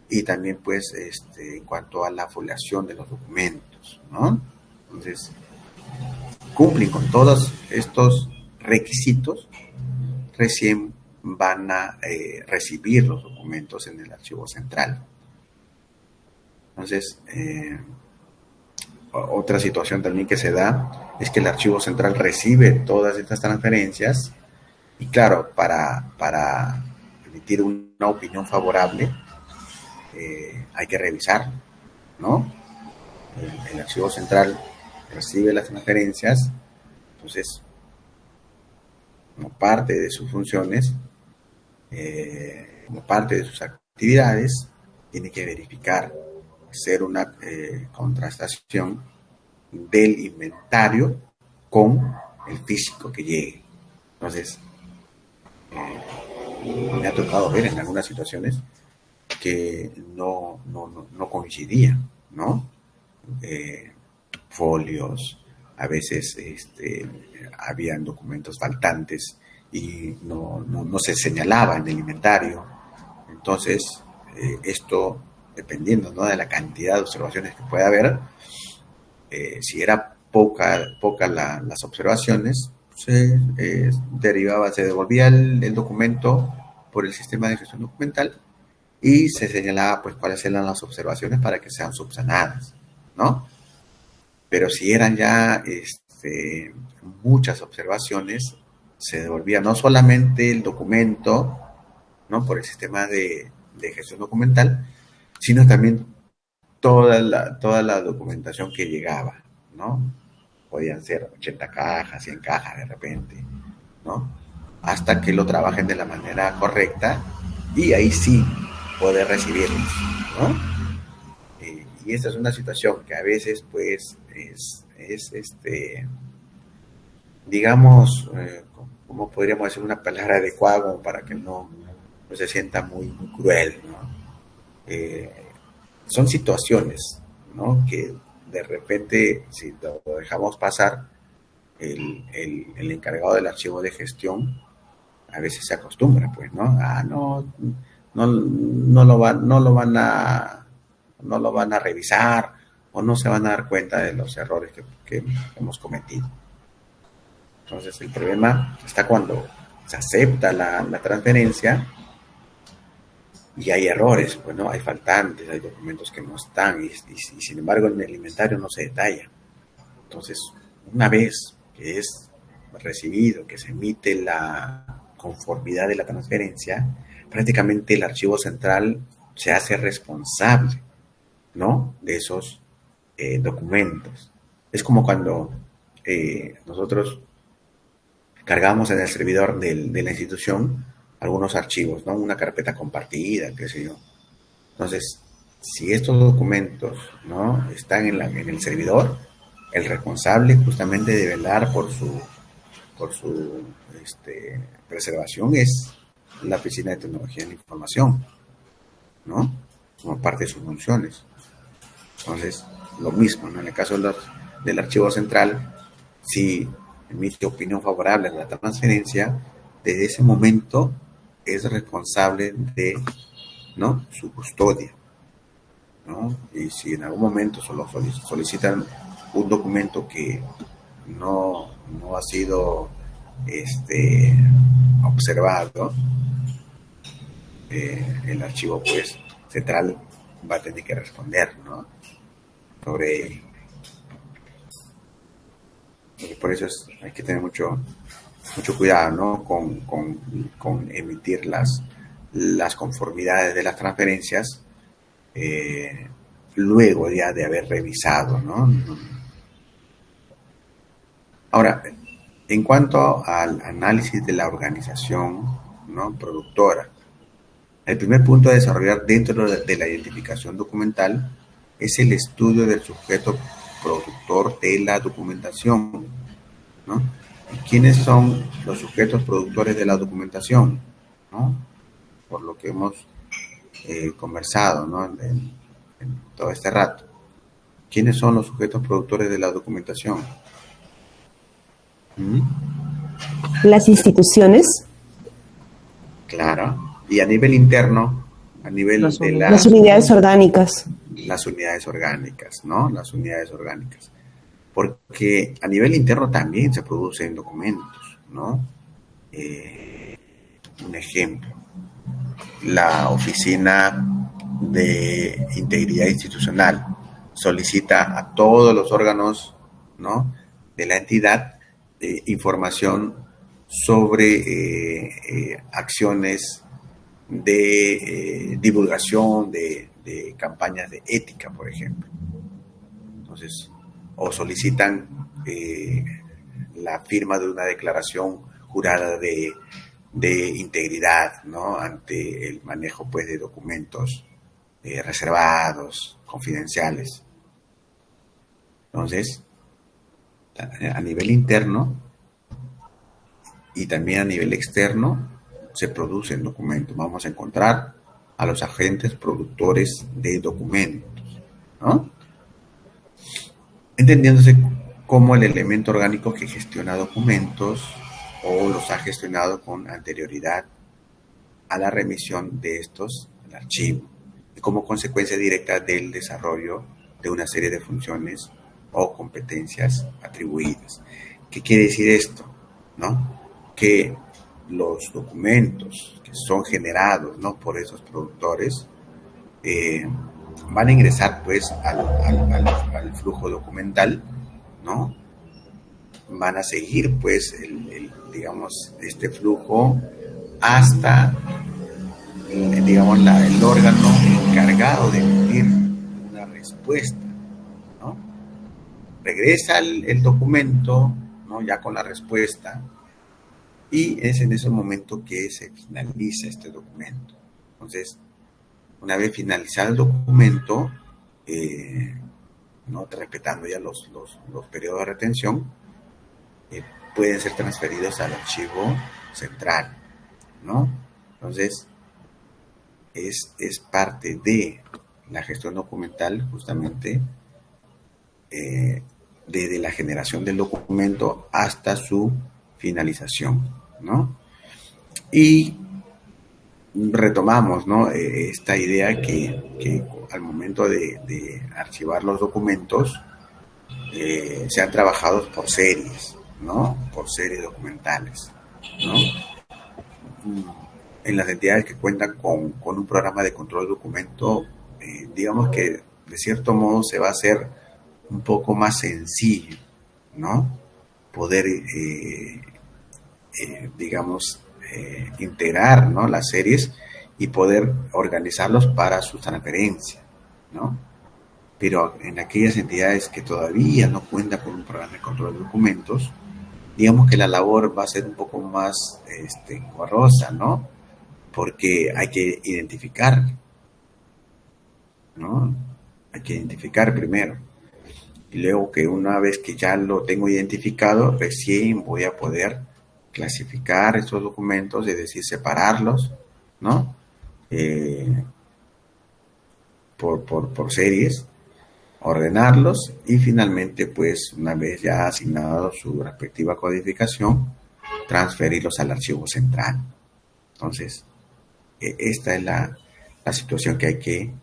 y también, pues, en cuanto a la foliación de los documentos, ¿no? Entonces, cumplen con todos estos requisitos, recién van a recibir los documentos en el archivo central. Entonces, otra situación también que se da es que el archivo central recibe todas estas transferencias y claro, para emitir una opinión favorable hay que revisar, ¿no? El archivo central recibe las transferencias, entonces, como parte de sus funciones, como parte de sus actividades, tiene que verificar, hacer una contrastación del inventario con el físico que llegue. Entonces, me ha tocado ver en algunas situaciones que no coincidían, ¿no? Folios, a veces habían documentos faltantes y no se señalaba en el inventario. Entonces, esto, dependiendo, ¿no?, de la cantidad de observaciones que pueda haber, si era poca las observaciones, se devolvía el documento por el sistema de gestión documental y se señalaba pues cuáles eran las observaciones para que sean subsanadas, ¿no? Pero si eran ya muchas observaciones, se devolvía no solamente el documento, ¿no?, por el sistema de gestión documental, sino también toda la documentación que llegaba, ¿no? Podían ser 80 cajas, 100 cajas de repente, ¿no? Hasta que lo trabajen de la manera correcta y ahí sí poder recibirlos, ¿no? Y esta es una situación que a veces, pues, es digamos, como podríamos decir, una palabra adecuada como para que no se sienta muy cruel, ¿no? Son situaciones, ¿no?, que de repente, si lo dejamos pasar, el encargado del archivo de gestión a veces se acostumbra, pues, ¿no? No lo van a revisar o no se van a dar cuenta de los errores que hemos cometido. Entonces, el problema está cuando se acepta la transferencia y hay errores, pues, ¿no? Hay faltantes, hay documentos que no están y sin embargo en el inventario no se detalla. Entonces, una vez que es recibido, que se emite la conformidad de la transferencia, prácticamente el archivo central se hace responsable, ¿no?, de esos documentos. Es como cuando nosotros cargamos en el servidor de la institución algunos archivos, ¿no?, una carpeta compartida, qué sé yo. Entonces, si estos documentos, ¿no?, están en el servidor, el responsable justamente de velar por su preservación es la Oficina de Tecnología de la Información, ¿no?, como parte de sus funciones. Entonces, lo mismo, ¿no?, en el caso del archivo central, si emite opinión favorable a la transferencia, desde ese momento es responsable de, ¿no?, su custodia. ¿no? Y si en algún momento solo solicitan un documento que no ha sido observado, el archivo pues central va a tener que responder, ¿no? Sobre ello. Y por eso hay que tener mucho cuidado, ¿no? Con emitir las conformidades de las transferencias luego ya de haber revisado, ¿no? Ahora, en cuanto al análisis de la organización, ¿no?, productora, el primer punto a desarrollar dentro de la identificación documental es el estudio del sujeto productor de la documentación, ¿no? ¿Y quiénes son los sujetos productores de la documentación, ¿no? Por lo que hemos conversado, ¿no?, en todo este rato. ¿Quiénes son los sujetos productores de la documentación? Las instituciones. Claro. Y a nivel interno, a nivel de las unidades orgánicas. Las unidades orgánicas, ¿no? Las unidades orgánicas. Porque a nivel interno también se producen documentos, ¿no? Un ejemplo, la Oficina de Integridad Institucional solicita a todos los órganos, ¿no?, de la entidad información sobre acciones de divulgación de campañas de ética, por ejemplo. Entonces, o solicitan la firma de una declaración jurada de integridad, ¿no?, ante el manejo pues de documentos reservados, confidenciales. Entonces, a nivel interno y también a nivel externo se producen documentos. Vamos a encontrar a los agentes productores de documentos, ¿no? Entendiéndose como el elemento orgánico que gestiona documentos o los ha gestionado con anterioridad a la remisión de estos al archivo, y como consecuencia directa del desarrollo de una serie de funciones o competencias atribuidas. ¿Qué quiere decir esto? ¿No? Que los documentos que son generados, ¿no?, por esos productores van a ingresar pues al flujo documental, ¿no? Van a seguir pues digamos este flujo hasta digamos el órgano encargado de emitir una respuesta, ¿no? Regresa el documento, ¿no?, ya con la respuesta, y es en ese momento que se finaliza este documento. Entonces, una vez finalizado el documento, ¿no?, respetando ya los periodos de retención, pueden ser transferidos al archivo central, ¿no? Entonces, es parte de la gestión documental justamente desde la generación del documento hasta su finalización, ¿no? Y retomamos, ¿no?, esta idea que al momento de archivar los documentos sean trabajados por series, ¿no?, por series documentales, ¿no? En las entidades que cuentan con un programa de control de documento, digamos que de cierto modo se va a hacer un poco más sencillo, ¿no?, poder digamos integrar, ¿no?, las series y poder organizarlos para su transferencia, ¿no? Pero en aquellas entidades que todavía no cuentan con un programa de control de documentos, digamos que la labor va a ser un poco más engorrosa, ¿no? Porque hay que identificar, ¿no? Hay que identificar primero. Y luego que una vez que ya lo tengo identificado, recién voy a poder clasificar estos documentos, es decir, separarlos, ¿no?, por series, ordenarlos y finalmente, pues, una vez ya asignado su respectiva codificación, transferirlos al archivo central. Entonces, esta es la situación que hay que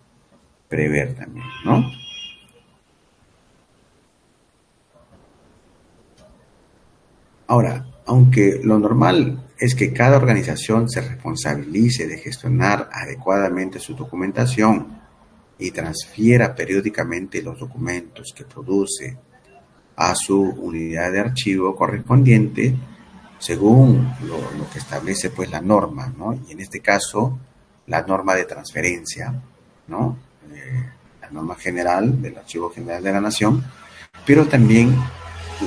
prever también, ¿no? Ahora, aunque lo normal es que cada organización se responsabilice de gestionar adecuadamente su documentación y transfiera periódicamente los documentos que produce a su unidad de archivo correspondiente, según lo que establece pues la norma, ¿no? Y en este caso, la norma de transferencia, ¿no? La norma general del Archivo General de la Nación, pero también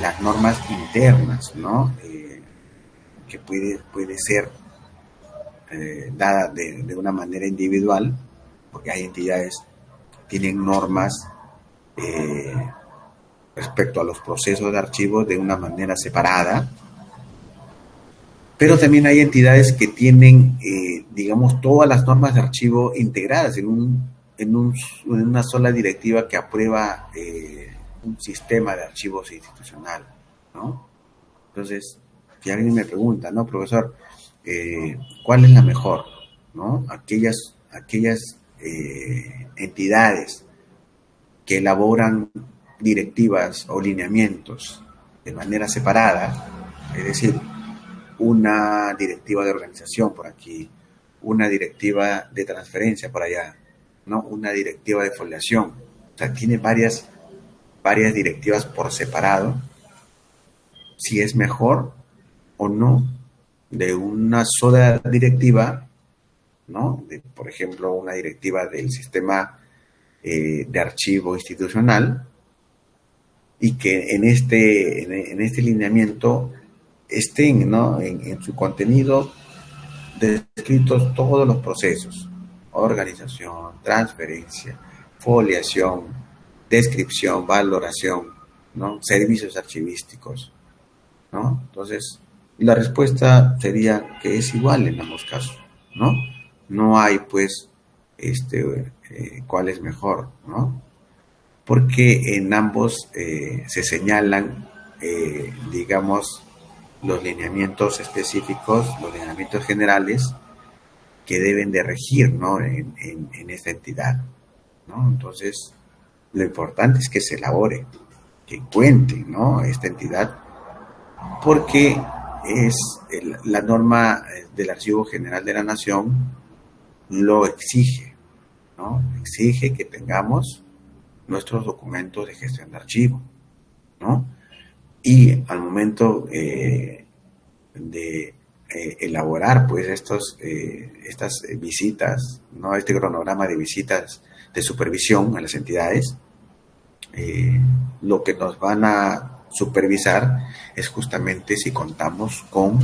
las normas internas, ¿no? Que puede ser dada de una manera individual, porque hay entidades que tienen normas respecto a los procesos de archivo de una manera separada, pero también hay entidades que tienen, digamos, todas las normas de archivo integradas en una sola directiva que aprueba un sistema de archivos institucional, ¿no? Entonces, si alguien me pregunta, ¿no, profesor, cuál es la mejor, ¿no? Aquellas entidades que elaboran directivas o lineamientos de manera separada, es decir, una directiva de organización por aquí, una directiva de transferencia por allá, ¿no? Una directiva de foliación. O sea, tiene varias directivas por separado, si es mejor o no de una sola directiva, ¿no? Por ejemplo, una directiva del sistema de archivo institucional, y que en este lineamiento estén, ¿no? en su contenido descritos todos los procesos: organización, transferencia, foliación, descripción, valoración, ¿no? Servicios archivísticos, ¿no? Entonces, la respuesta sería que es igual en ambos casos, ¿no? No hay, pues, cuál es mejor, ¿no? Porque en ambos se señalan, digamos, los lineamientos específicos, los lineamientos generales que deben de regir, ¿no? en esta entidad, ¿no? Entonces, lo importante es que se elabore, que cuente, ¿no? Esta entidad, porque es la norma del Archivo General de la Nación lo exige, ¿no? Exige que tengamos nuestros documentos de gestión de archivo, ¿no? Y al momento de elaborar, pues, estas visitas, ¿no? Este cronograma de visitas de supervisión a las entidades, lo que nos van a supervisar es justamente si contamos con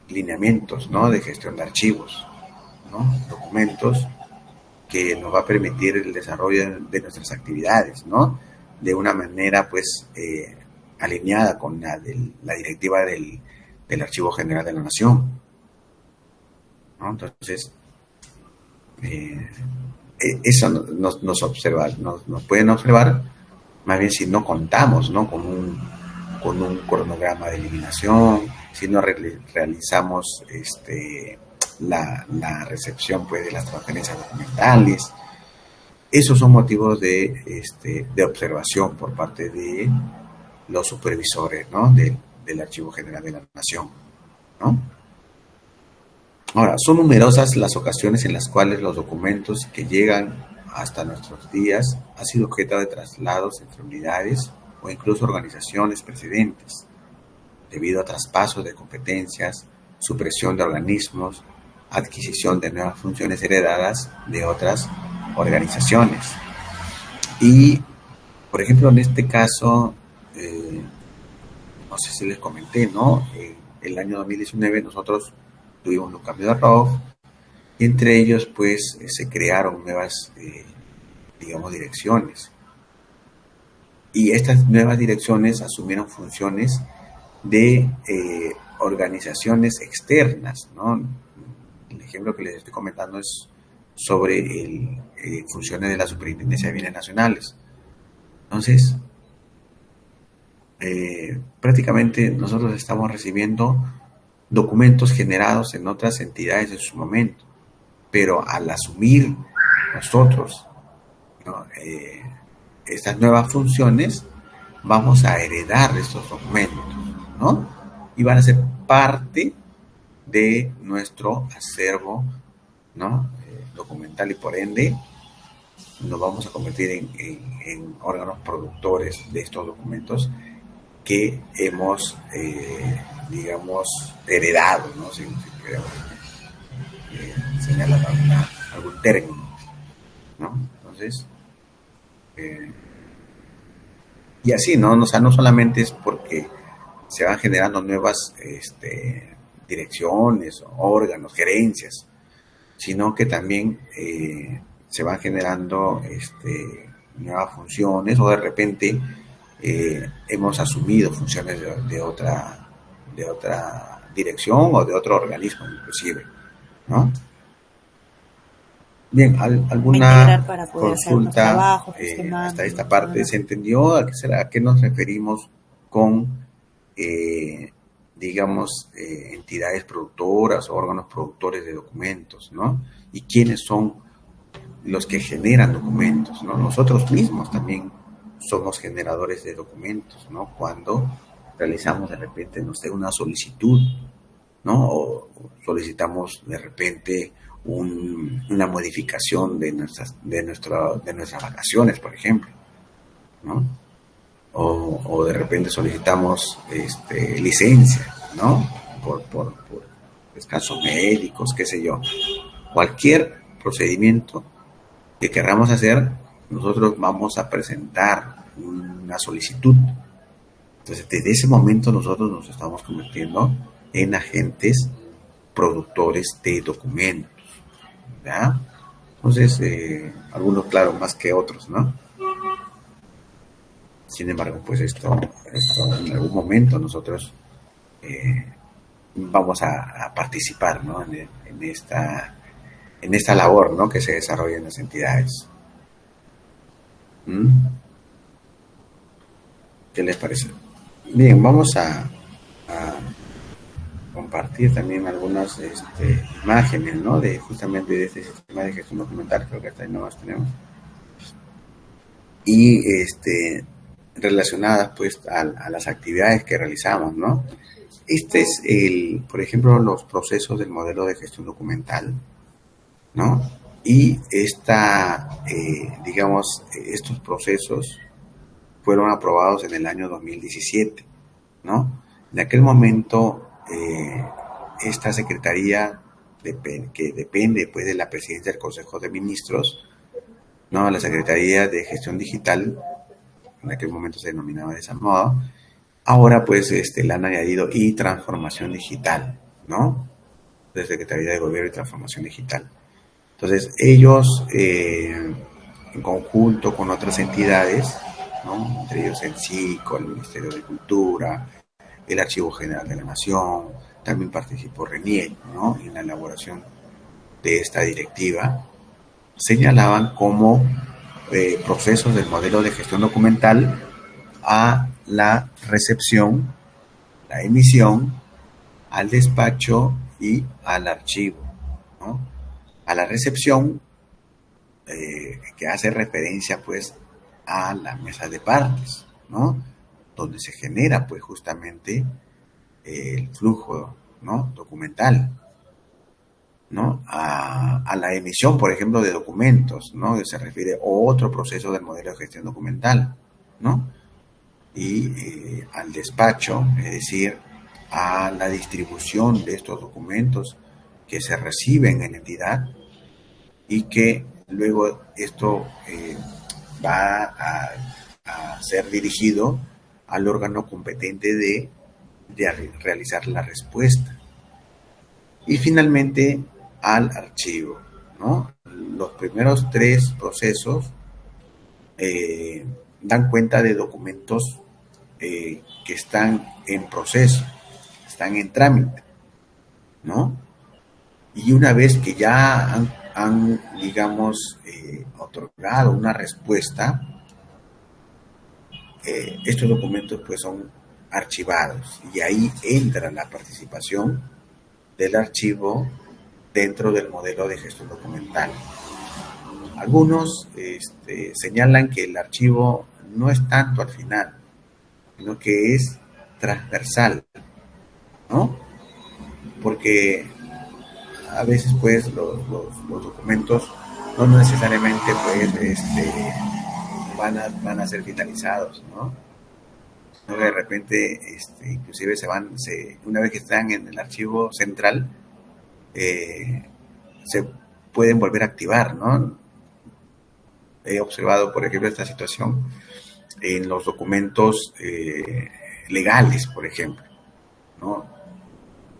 lineamientos, ¿no? De gestión de archivos, ¿no? Documentos que nos va a permitir el desarrollo de nuestras actividades, ¿no? De una manera, pues, alineada con la directiva del Archivo General de la Nación, ¿no? Entonces, eso nos pueden observar, más bien si no contamos, ¿no? con un cronograma de eliminación, si no realizamos la recepción, pues, de las transferencias documentales. Esos son motivos de observación por parte de los supervisores, ¿no? del Archivo General de la Nación, ¿no? Ahora, son numerosas las ocasiones en las cuales los documentos que llegan hasta nuestros días han sido objeto de traslados entre unidades o incluso organizaciones precedentes, debido a traspasos de competencias, supresión de organismos, adquisición de nuevas funciones heredadas de otras organizaciones. Y, por ejemplo, en este caso, no sé si les comenté, ¿no? El año 2019 nosotros tuvimos un cambio de ROF, y entre ellos, pues, se crearon nuevas, digamos, direcciones. Y estas nuevas direcciones asumieron funciones de organizaciones externas, ¿no? El ejemplo que les estoy comentando es sobre funciones de la Superintendencia de Bienes Nacionales. Entonces, prácticamente nosotros estamos recibiendo documentos generados en otras entidades en su momento, pero al asumir nosotros, ¿no? Estas nuevas funciones, vamos a heredar estos documentos, ¿no? Y van a ser parte de nuestro acervo, ¿no? Documental, y por ende nos vamos a convertir en órganos productores de estos documentos que hemos, digamos, heredado, ¿no? Si queremos señalar algún término, ¿no? Entonces, y así, ¿no? O sea, no solamente es porque se van generando nuevas direcciones, órganos, gerencias, sino que también se van generando nuevas funciones, o de repente hemos asumido funciones de otra dirección o de otro organismo inclusive, ¿no? Bien, ¿alguna consulta hasta esta parte? ¿Se entendió a qué nos referimos con, digamos, entidades productoras o órganos productores de documentos, ¿no? Y quiénes son los que generan documentos, ¿no? Nosotros mismos también somos generadores de documentos, ¿no? Cuando realizamos de repente, no sé, una solicitud, ¿no? O solicitamos de repente una modificación de nuestras vacaciones, por ejemplo, ¿no? O de repente solicitamos licencia, ¿no? Por casos médicos, qué sé yo. Cualquier procedimiento que queramos hacer, nosotros vamos a presentar una solicitud. Entonces, desde ese momento nosotros nos estamos convirtiendo en agentes productores de documentos, ¿ya? Entonces, algunos, claro, más que otros, ¿no? Sin embargo, pues esto en algún momento nosotros vamos a participar, ¿no? en esta labor, ¿no? Que se desarrolla en las entidades. ¿Qué les parece? Bien, vamos a compartir también algunas imágenes, ¿no? Justamente de este sistema de gestión documental, creo que hasta ahí nomás tenemos. Y relacionadas pues a las actividades que realizamos, ¿no? Este es por ejemplo, los procesos del modelo de gestión documental, ¿no? Y digamos, estos procesos fueron aprobados en el año 2017, ¿no? En aquel momento, esta secretaría que depende pues de la presidencia del Consejo de Ministros, ¿no? La Secretaría de Gestión Digital, en aquel momento se denominaba de esa modo, ahora pues le han añadido y Transformación Digital, ¿no? De Secretaría de Gobierno y Transformación Digital. Entonces, ellos, en conjunto con otras entidades, ¿no? Entre ellos el CICO, el Ministerio de Cultura, el Archivo General de la Nación, también participó RENIEC, ¿no? En la elaboración de esta directiva, señalaban como procesos del modelo de gestión documental a la recepción, la emisión, al despacho y al archivo, ¿no? A la recepción, que hace referencia pues a la mesa de partes, ¿no? Donde se genera pues justamente el flujo, ¿no? Documental, ¿no? A la emisión, por ejemplo, de documentos, ¿no? Que se refiere a otro proceso del modelo de gestión documental, ¿no? Y al despacho, es decir, a la distribución de estos documentos que se reciben en la entidad y que luego esto va a ser dirigido al órgano competente de realizar la respuesta. Y finalmente al archivo, ¿no? Los primeros tres procesos dan cuenta de documentos que están en proceso, están en trámite, ¿no? Y una vez que ya han digamos, otorgado una respuesta, estos documentos pues son archivados y ahí entra la participación del archivo dentro del modelo de gestión documental. Algunos señalan que el archivo no es tanto al final, sino que es transversal, ¿no? Porque a veces pues los documentos no necesariamente pues van a ser finalizados, ¿no? Sino que de repente inclusive una vez que están en el archivo central se pueden volver a activar, ¿no? He observado, por ejemplo, esta situación en los documentos legales, por ejemplo, ¿no?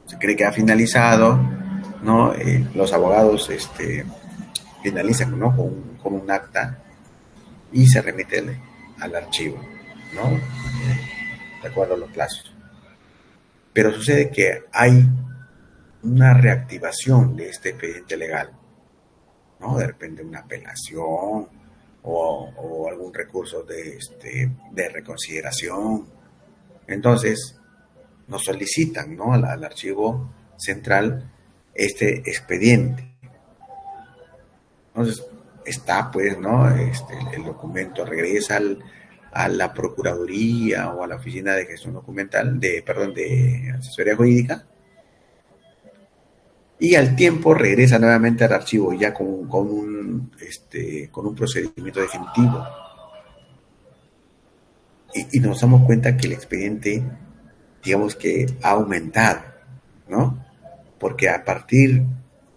Se cree que ha finalizado, ¿no? Los abogados finalizan, ¿no? con un acta y se remite al archivo, ¿no? De acuerdo a los plazos. Pero sucede que hay una reactivación de este expediente legal, ¿no? De repente una apelación o algún recurso de reconsideración. Entonces, nos solicitan, ¿no? al archivo central este expediente. Entonces, está, pues, ¿no? El documento regresa a la Procuraduría o a la Oficina de Gestión Documental, de Asesoría Jurídica, y al tiempo regresa nuevamente al archivo ya con un procedimiento definitivo. Y nos damos cuenta que el expediente, digamos que ha aumentado, ¿no? Porque a partir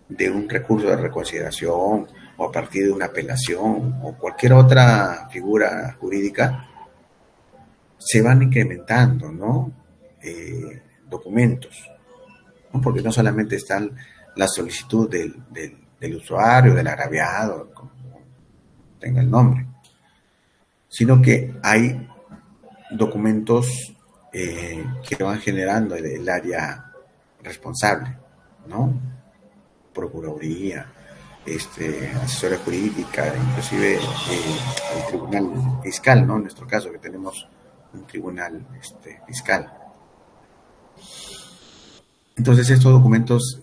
de un recurso de reconsideración o a partir de una apelación o cualquier otra figura jurídica, se van incrementando, ¿no? Documentos, ¿no? Porque no solamente están la solicitud del usuario, del agraviado, como tenga el nombre, sino que hay documentos que van generando el área responsable, ¿no? Procuraduría, asesoría jurídica, inclusive el tribunal fiscal, ¿no? En nuestro caso, que tenemos un tribunal fiscal. Entonces estos documentos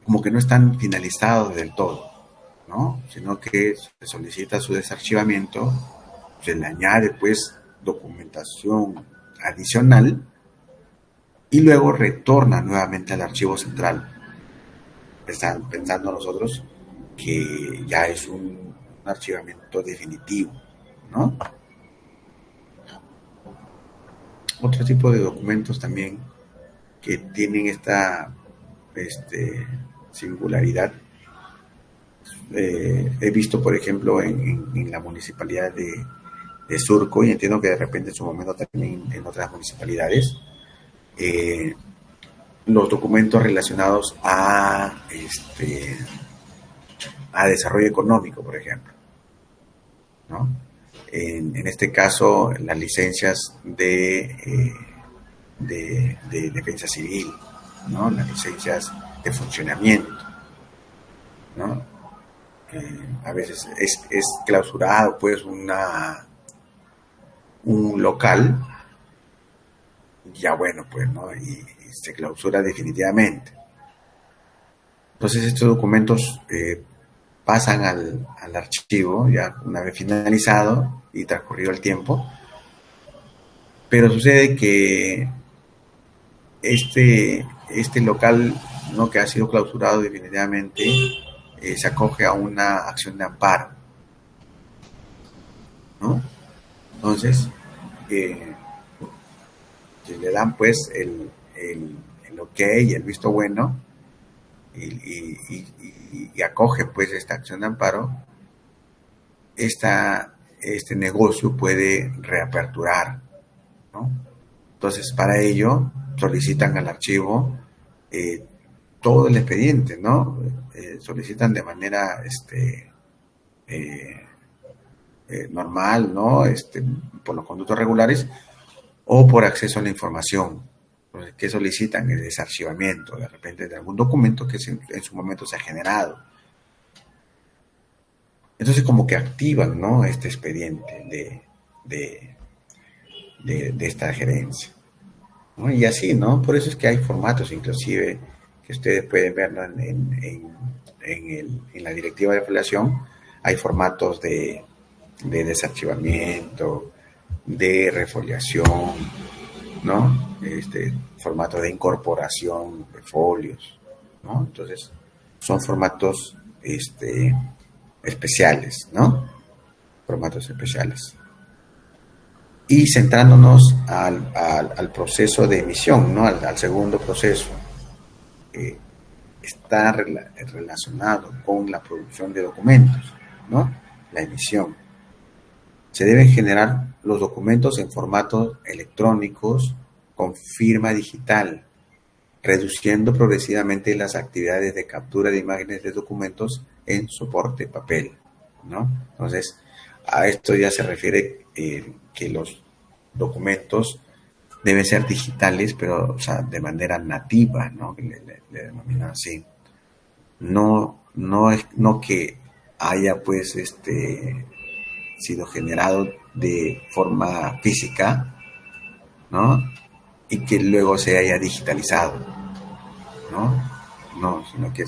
como que no están finalizados del todo, ¿no? Sino que se solicita su desarchivamiento, se le añade pues documentación adicional y luego retorna nuevamente al archivo central, pensando nosotros que ya es un archivamiento definitivo, ¿no? Otro tipo de documentos también que tienen esta singularidad. He visto, por ejemplo, en la municipalidad de Surco, y entiendo que de repente en su momento también en otras municipalidades, los documentos relacionados a desarrollo económico, por ejemplo, ¿no? En este caso, las licencias de defensa civil, ¿no? Las licencias de funcionamiento, ¿no? A veces es clausurado, pues, un local, ya bueno, pues, ¿no? Y se clausura definitivamente. Entonces, estos documentos pasan al archivo, ya una vez finalizado y transcurrido el tiempo, pero sucede que este local, ¿no? Que ha sido clausurado definitivamente, se acoge a una acción de amparo, ¿no? Entonces, si le dan pues el ok y el visto bueno y acoge pues esta acción de amparo, este negocio puede reaperturar, ¿no? Entonces, para ello solicitan al archivo todo el expediente, ¿no? Solicitan de manera normal, ¿no? Por los conductos regulares o por acceso a la información. Entonces, ¿qué solicitan? El desarchivamiento, de repente, de algún documento que en su momento se ha generado. Entonces, como que activan, ¿no? Este expediente de esta gerencia, ¿no? Y así, ¿no? Por eso es que hay formatos, inclusive, que ustedes pueden ver, ¿no? en en la directiva de foliación hay formatos de desarchivamiento, de refoliación, ¿no? Formato de incorporación de folios, ¿no? Entonces, son formatos especiales, ¿no? Formatos especiales. Y centrándonos al proceso de emisión, ¿no? Al segundo proceso, está relacionado con la producción de documentos, ¿no? La emisión. Se deben generar los documentos en formatos electrónicos con firma digital, reduciendo progresivamente las actividades de captura de imágenes de documentos en soporte papel, ¿no? Entonces, a esto ya se refiere que los documentos deben ser digitales, pero, o sea, de manera nativa, ¿no? Que le denominan así. No que haya, pues, sido generado de forma física, ¿no? Y que luego se haya digitalizado, ¿no? No, sino que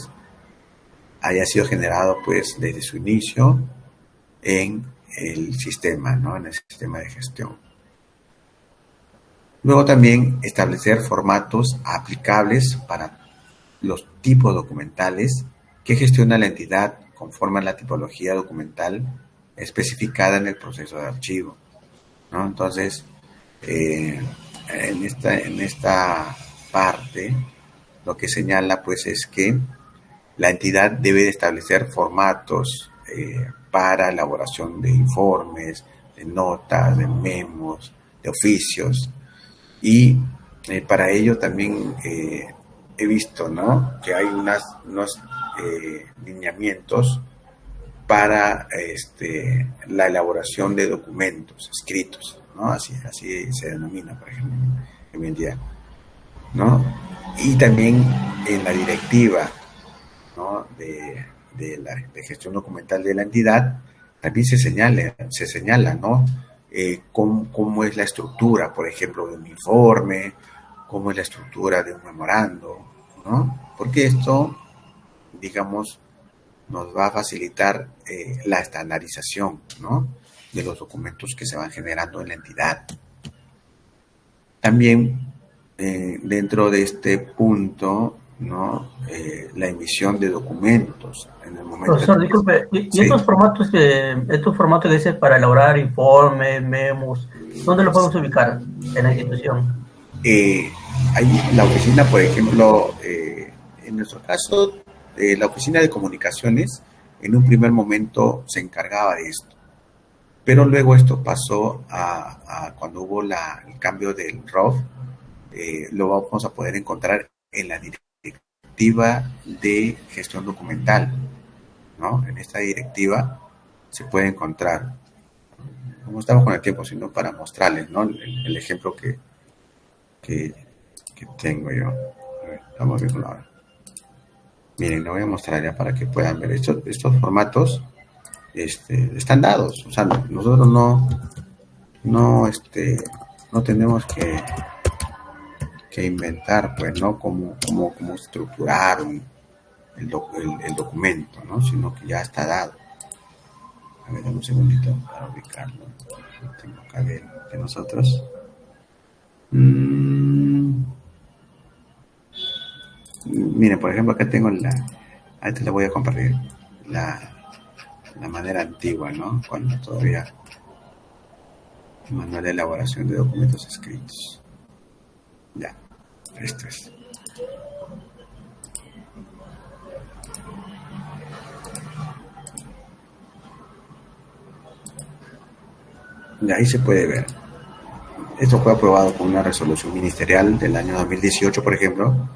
haya sido generado, pues, desde su inicio en el sistema, ¿no? En el sistema de gestión. Luego también establecer formatos aplicables para los tipos documentales que gestiona la entidad conforme a la tipología documental especificada en el proceso de archivo, ¿no? Entonces, en esta parte, lo que señala, pues, es que la entidad debe de establecer formatos para elaboración de informes, de notas, de memos, de oficios, y para ello también he visto, ¿no?, que hay unos lineamientos para la elaboración de documentos escritos, ¿no? Así se denomina, por ejemplo, hoy en día, ¿no? Y también en la directiva, ¿no?, de gestión documental de la entidad, también se señala, ¿no?, cómo es la estructura, por ejemplo, de un informe, cómo es la estructura de un memorando, ¿no? Porque esto, digamos, nos va a facilitar la estandarización, ¿no?, de los documentos que se van generando en la entidad. También, dentro de este punto, ¿no?, la emisión de documentos en el momento. Profesor, disculpe, ¿y sí, estos formatos que dice para elaborar informes, memos, dónde los podemos ubicar en la institución? Hay la oficina, por ejemplo, en nuestro caso, la oficina de comunicaciones en un primer momento se encargaba de esto, pero luego esto pasó a cuando hubo el cambio del ROF, lo vamos a poder encontrar en la directiva de gestión documental, ¿no? En esta directiva se puede encontrar, no estamos con el tiempo, sino para mostrarles, ¿no?, el ejemplo que tengo yo. A ver, estamos viendo ahora. Miren, lo voy a mostrar ya para que puedan ver. Estos formatos están dados. O sea, nosotros no tenemos que inventar, pues, ¿no?, cómo estructurar el documento, ¿no?, sino que ya está dado. A ver, dame un segundito para ubicarlo. Lo tengo acá de nosotros. Miren, por ejemplo, acá tengo a este le voy a compartir la manera antigua, ¿no?, cuando todavía el manual de elaboración de documentos escritos. Ya, esto es. Y ahí se puede ver. Esto fue aprobado con una resolución ministerial del año 2018, por ejemplo,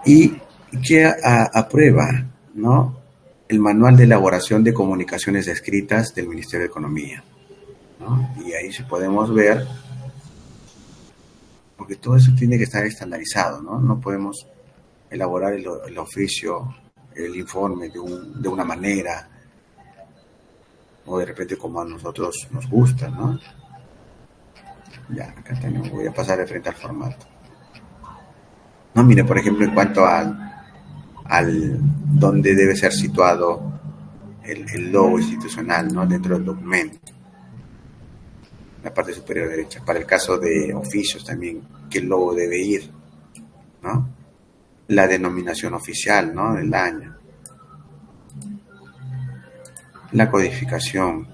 y que aprueba, ¿no?, el manual de elaboración de comunicaciones escritas del Ministerio de Economía, ¿no? Y ahí sí podemos ver, porque todo eso tiene que estar estandarizado, ¿no? No podemos elaborar el oficio, el informe de una manera, o de repente como a nosotros nos gusta, ¿no? Ya, acá tenemos, voy a pasar de frente al formato. No, mire, por ejemplo, en cuanto a donde debe ser situado el logo institucional, ¿no? Dentro del documento, la parte superior derecha. Para el caso de oficios también, qué logo debe ir, ¿no? La denominación oficial, ¿no? Del año. La codificación,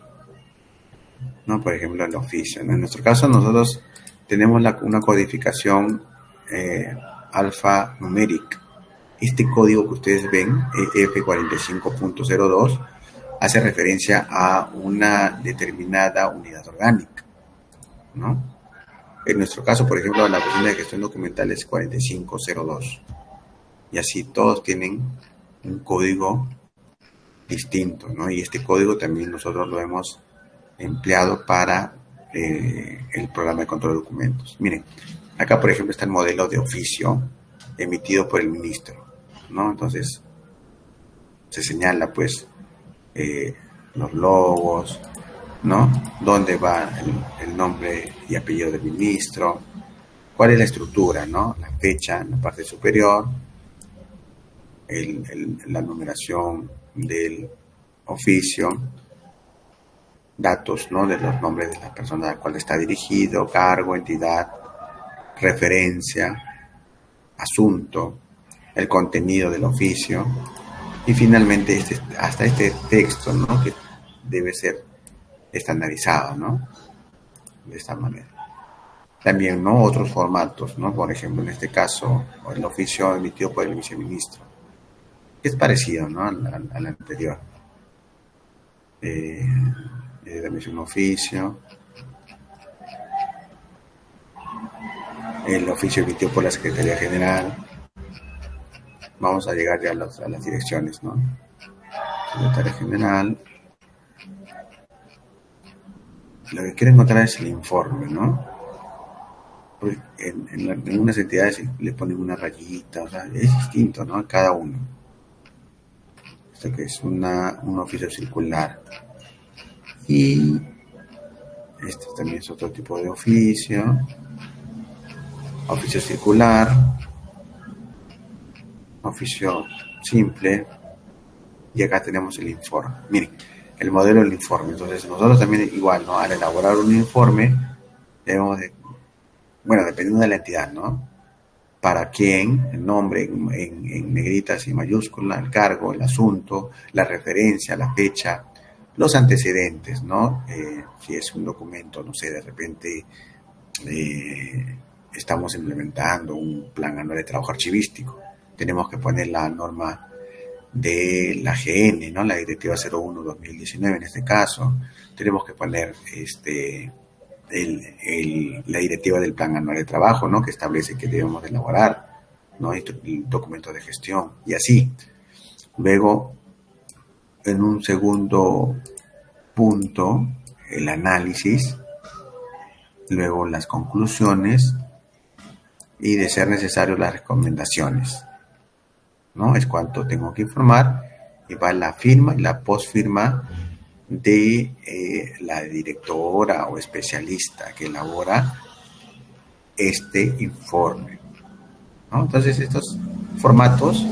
¿no? Por ejemplo, el oficio, ¿no? En nuestro caso, nosotros tenemos una codificación alfanumérica. Este código que ustedes ven, F45.02, hace referencia a una determinada unidad orgánica, ¿no? En nuestro caso, por ejemplo, la Oficina de Gestión Documental es 4502. Y así todos tienen un código distinto, ¿no? Y este código también nosotros lo hemos empleado para el programa de control de documentos. Miren, acá, por ejemplo, está el modelo de oficio emitido por el ministro, ¿no? Entonces, se señala, pues, los logos, ¿no? Dónde va el nombre y apellido del ministro, cuál es la estructura, ¿no? La fecha en la parte superior, la numeración del oficio, datos, ¿no? De los nombres de la persona a la cual está dirigido, cargo, entidad, referencia, asunto, el contenido del oficio y finalmente hasta este texto, ¿no? Que debe ser estandarizado, ¿no? De esta manera. También, ¿no? Otros formatos, ¿no? Por ejemplo, en este caso, el oficio emitido por el viceministro. Es parecido, ¿no? Al anterior. También es un oficio. El oficio emitido por la Secretaría General. Vamos a llegar ya a las direcciones, ¿no? Secretaría General. Lo que quiero encontrar es el informe, ¿no? Porque en algunas entidades le ponen una rayita, o sea, es distinto, ¿no? Cada uno. Esto que es un oficio circular. Y este también es otro tipo de oficio. Oficio circular. Oficio simple. Y acá tenemos el informe. Miren, el modelo del informe. Entonces, nosotros también igual, ¿no? Al elaborar un informe, debemos de, bueno, dependiendo de la entidad, ¿no? Para quién, el nombre en negritas y mayúsculas, el cargo, el asunto, la referencia, la fecha, los antecedentes, ¿no? Si es un documento, no sé, de repente estamos implementando un plan anual de trabajo archivístico. Tenemos que poner la norma de la GN, ¿no? La Directiva 01-2019 en este caso. Tenemos que poner la directiva del plan anual de trabajo, ¿no? Que establece que debemos de elaborar, ¿no? El documento de gestión y así. Luego, en un segundo punto, el análisis, luego las conclusiones y, de ser necesario, las recomendaciones, ¿no? Es cuanto tengo que informar y va la firma y la postfirma de la directora o especialista que elabora este informe, ¿no? Entonces, estos formatos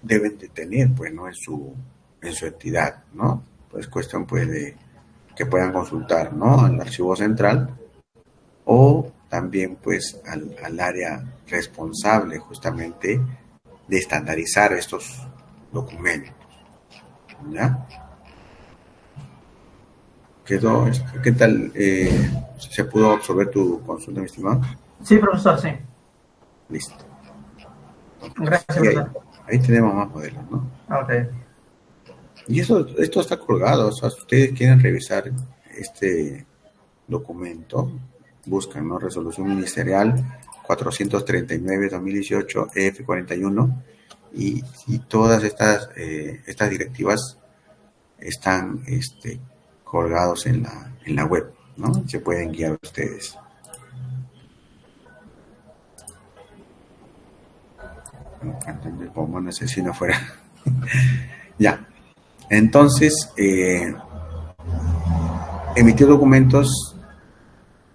deben de tener, pues, ¿no? en su entidad, ¿no? Pues cuestión, pues, de que puedan consultar, ¿no? Al archivo central o también, pues, al área responsable justamente de estandarizar estos documentos. ¿Ya? ¿Quedó esto? ¿Qué tal? ¿Se pudo absorber tu consulta, mi estimado? Sí, profesor, sí. Listo. Gracias, profesor. Ahí tenemos más modelos, ¿no? Ok. Y esto está colgado. O sea, si ustedes quieren revisar este documento, buscan, ¿no? Resolución Ministerial 439-2018 EF41 y todas estas directivas están colgados en la web, ¿no? Se pueden guiar ustedes. Como un asesino afuera. Ya. Entonces, emitir documentos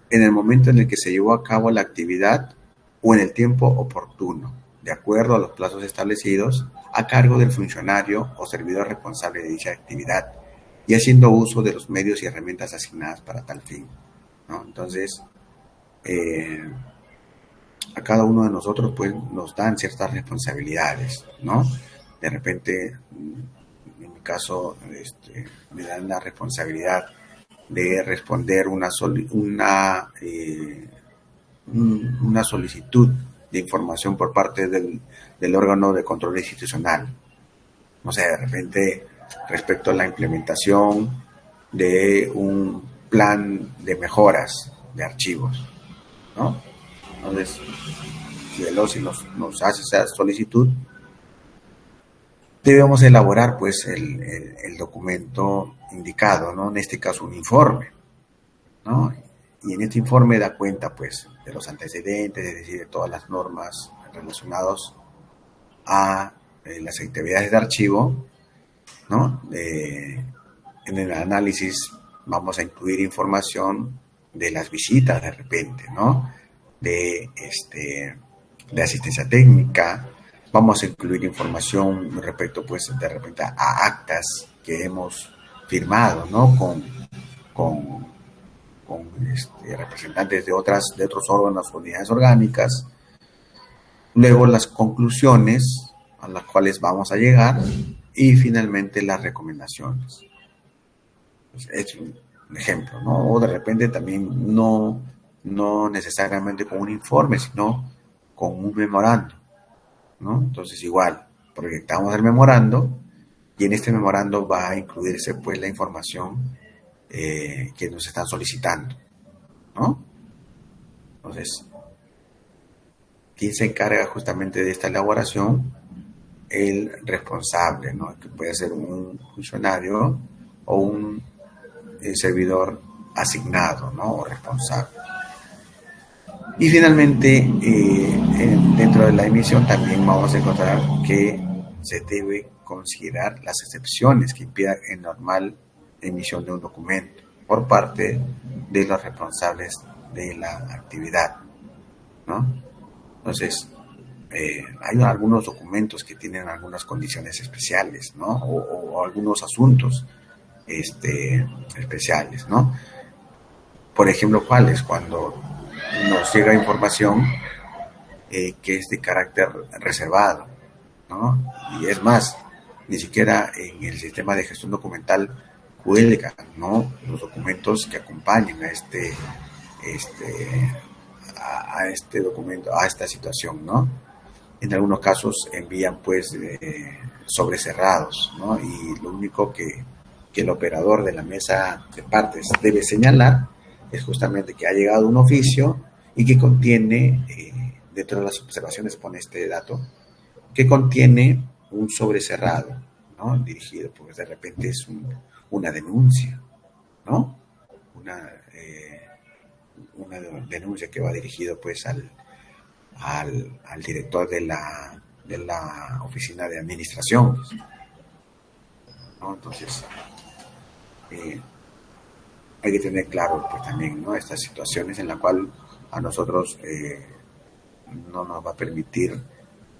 en el momento en el que se llevó a cabo la actividad o en el tiempo oportuno. de acuerdo a los plazos establecidos, a cargo del funcionario o servidor responsable de dicha actividad y haciendo uso de los medios y herramientas asignadas para tal fin, ¿no? Entonces, a cada uno de nosotros pues nos dan ciertas responsabilidades, ¿no? De repente, en mi caso, me dan la responsabilidad de responder una solicitud de información por parte del órgano de control institucional. O sea, de repente, respecto a la implementación de un plan de mejoras de archivos, ¿no? Entonces, si el OSI nos hace esa solicitud, debemos elaborar pues el documento indicado, ¿no? En este caso un informe, ¿no? Y en este informe da cuenta pues de los antecedentes, es decir, de todas las normas relacionadas a las actividades de archivo, ¿no? En el análisis vamos a incluir información de las visitas de repente, ¿no? De asistencia técnica. Vamos a incluir información respecto, pues, de repente a actas que hemos firmado, ¿no? Con representantes de otros órganos o unidades orgánicas. Luego las conclusiones a las cuales vamos a llegar y finalmente las recomendaciones. Pues, es un ejemplo, ¿no? O de repente también no necesariamente con un informe, sino con un memorando, ¿no? Entonces igual, proyectamos el memorando y en este memorando va a incluirse pues la información que nos están solicitando, ¿no? Entonces, ¿quién se encarga justamente de esta elaboración? El responsable, ¿no? Que puede ser un funcionario o un servidor asignado, ¿no? O responsable. Y finalmente, dentro de la emisión también vamos a encontrar que se debe considerar las excepciones que impidan en normal emisión de un documento por parte de los responsables de la actividad, ¿no? Entonces, hay algunos documentos que tienen algunas condiciones especiales, ¿no? O algunos asuntos especiales, ¿no? Por ejemplo, ¿cuáles? Cuando nos llega información que es de carácter reservado, ¿no? Y es más, ni siquiera en el sistema de gestión documental cuelgan, ¿no? Los documentos que acompañan a este documento, a esta situación, ¿no? En algunos casos envían pues sobrecerrados, ¿no? Y lo único que el operador de la mesa de partes debe señalar es justamente que ha llegado un oficio y que contiene, dentro de las observaciones pone este dato, que contiene un sobrecerrado, ¿no? Dirigido, porque de repente es una denuncia, ¿no? Una denuncia que va dirigido pues al director de la oficina de administración, ¿no? Entonces, hay que tener claro pues también, ¿no? Estas situaciones en las cuales a nosotros no nos va a permitir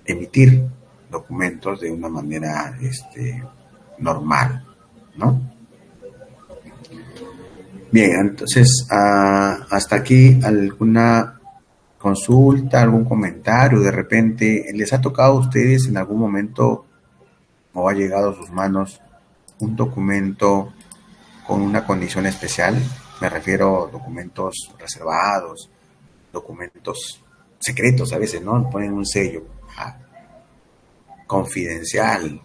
emitir documentos de una manera normal, ¿no? Bien, entonces hasta aquí alguna consulta, algún comentario, de repente les ha tocado a ustedes en algún momento o ha llegado a sus manos un documento con una condición especial. Me refiero a documentos reservados, documentos secretos a veces, ¿no? Ponen un sello confidencial,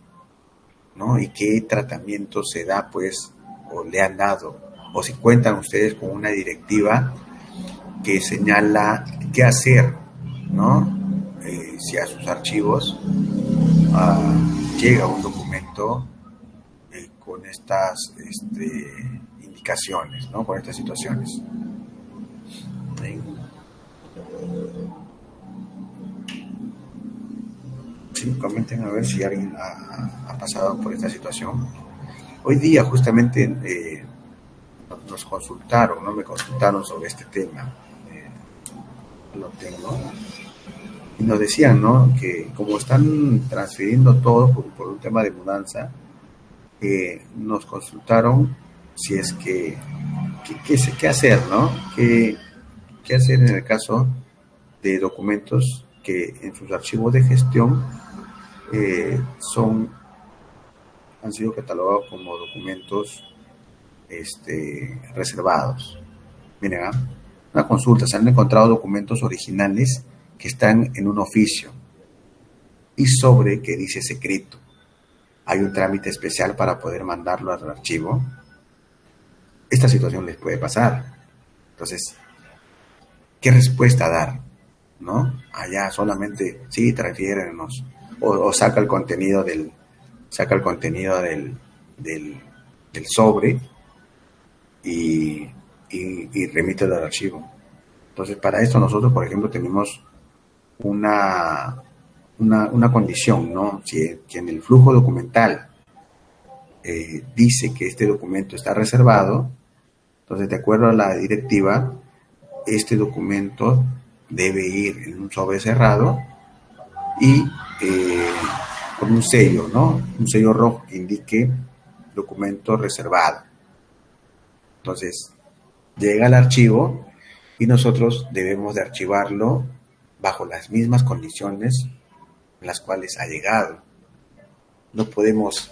¿no? Y qué tratamiento se da, pues, o le han dado, o si cuentan ustedes con una directiva que señala qué hacer, ¿no? Si a sus archivos llega un documento con estas indicaciones, ¿no? Con estas situaciones. Sí, comenten a ver si alguien ha pasado por esta situación. Hoy día justamente nos consultaron, ¿no? Me consultaron sobre este tema. Lo tengo. y nos decían, ¿no? Que como están transfiriendo todo por un tema de mudanza, nos consultaron si es qué hacer, ¿no? ¿Qué hacer en el caso de documentos que en sus archivos de gestión han sido catalogados como documentos reservados? Miren, una consulta, se han encontrado documentos originales que están en un oficio y sobre que dice secreto. Hay un trámite especial para poder mandarlo al archivo. Esta situación les puede pasar. Entonces, ¿qué respuesta dar? ¿No? Allá solamente, sí, transfiérenos. O saca el contenido del sobre y remítelo al archivo. Entonces, para esto nosotros, por ejemplo, tenemos una condición, ¿no? Si en el flujo documental dice que este documento está reservado, entonces, de acuerdo a la directiva, este documento debe ir en un sobre cerrado y con un sello, ¿no? Un sello rojo que indique documento reservado. Entonces, llega al archivo y nosotros debemos de archivarlo bajo las mismas condiciones en las cuales ha llegado. No podemos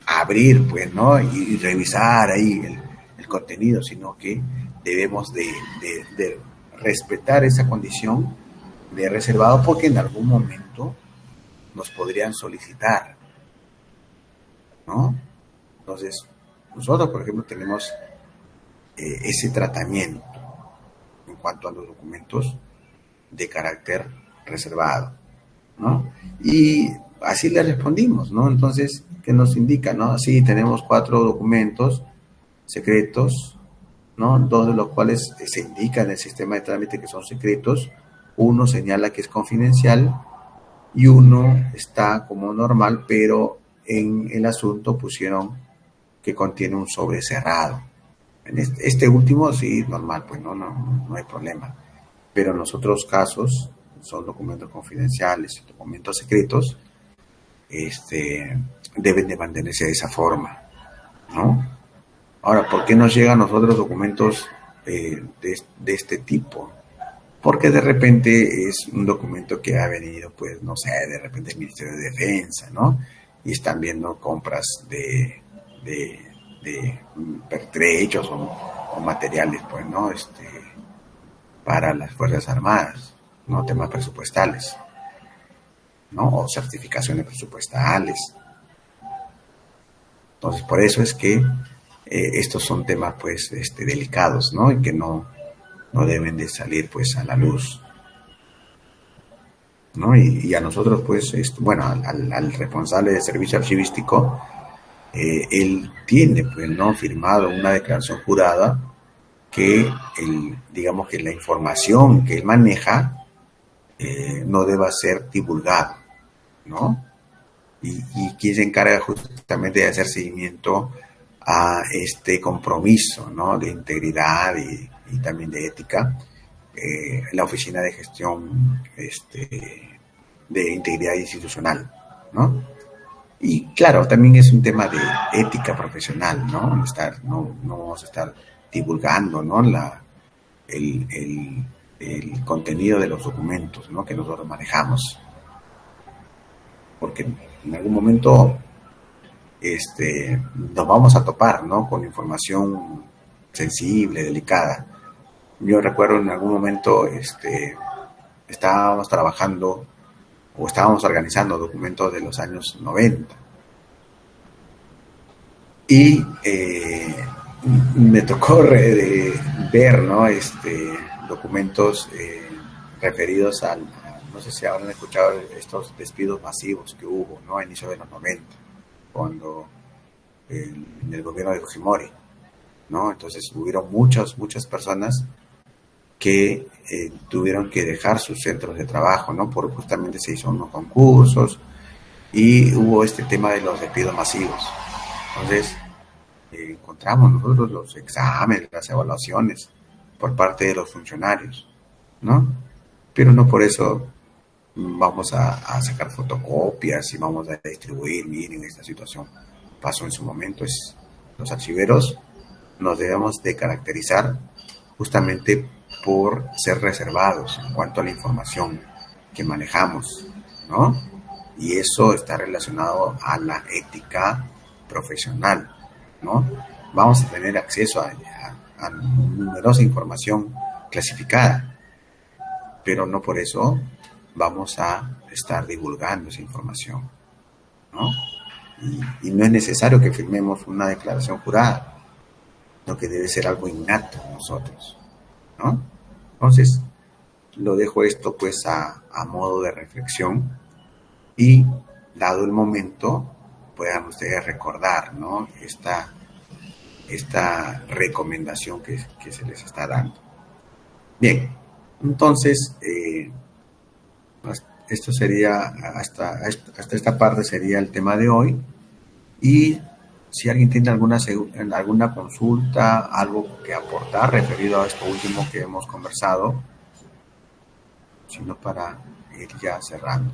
abrir, pues, ¿no? Y revisar ahí el contenido, sino que debemos de respetar esa condición de reservado porque en algún momento nos podrían solicitar, ¿no? Entonces, nosotros, por ejemplo, tenemos ese tratamiento en cuanto a los documentos de carácter reservado, ¿no? Y así le respondimos, ¿no? Entonces, ¿qué nos indica, no? Sí, tenemos 4 documentos secretos, ¿no? 2 de los cuales se indica en el sistema de trámite que son secretos, 1 señala que es confidencial y 1 está como normal, pero en el asunto pusieron que contiene un sobre cerrado. En este último sí, normal, pues no hay problema. Pero en los otros casos son documentos confidenciales, documentos secretos, deben de mantenerse de esa forma, ¿no? Ahora, ¿por qué nos llegan a nosotros documentos de este tipo? Porque de repente es un documento que ha venido, pues, no sé, de repente el Ministerio de Defensa, ¿no? Y están viendo compras de pertrechos o materiales, pues, ¿no? Para las Fuerzas Armadas, ¿no? Temas presupuestales, ¿no? O certificaciones presupuestales. Entonces, por eso es que estos son temas, pues, delicados, ¿no? Y que no deben de salir, pues, a la luz, ¿no? Y a nosotros, pues, bueno, al responsable de servicio archivístico, él tiene, pues, ¿no? Firmado una declaración jurada que, digamos que la información que él maneja no deba ser divulgada, ¿no? Y quien se encarga justamente de hacer seguimiento a este compromiso, ¿no? De integridad y también de ética, la Oficina de Gestión de Integridad Institucional, ¿no? Y claro, también es un tema de ética profesional, ¿no? No vamos a estar divulgando, ¿no? El contenido de los documentos, ¿no? Que nosotros manejamos. Porque en algún momento nos vamos a topar, ¿no? Con información sensible, delicada. Yo recuerdo en algún momento estábamos trabajando o estábamos organizando documentos de los años 90 y me tocó ver, ¿no? Documentos referidos no sé si habrán escuchado estos despidos masivos que hubo, ¿no? A inicio de los 90, cuando en el gobierno de Fujimori, ¿no? Entonces hubieron muchas personas que tuvieron que dejar sus centros de trabajo, ¿no? Por justamente se hizo unos concursos y hubo este tema de los despidos masivos. Entonces encontramos nosotros los exámenes, las evaluaciones por parte de los funcionarios, ¿no? Pero no por eso vamos a sacar fotocopias y vamos a distribuir. Miren, esta situación pasó en su momento. Los archiveros nos debemos de caracterizar justamente por ser reservados en cuanto a la información que manejamos, ¿no? Y eso está relacionado a la ética profesional, ¿no? Vamos a tener acceso a numerosa información clasificada, pero no por eso vamos a estar divulgando esa información, ¿no? Y no es necesario que firmemos una declaración jurada, sino que debe ser algo innato en nosotros, ¿no? Entonces, lo dejo esto pues a modo de reflexión y, dado el momento, puedan ustedes recordar, ¿no? Esta recomendación que se les está dando. Bien, entonces, esto sería, hasta esta parte sería el tema de hoy. Y si alguien tiene alguna consulta, algo que aportar referido a esto último que hemos conversado, sino para ir ya cerrando.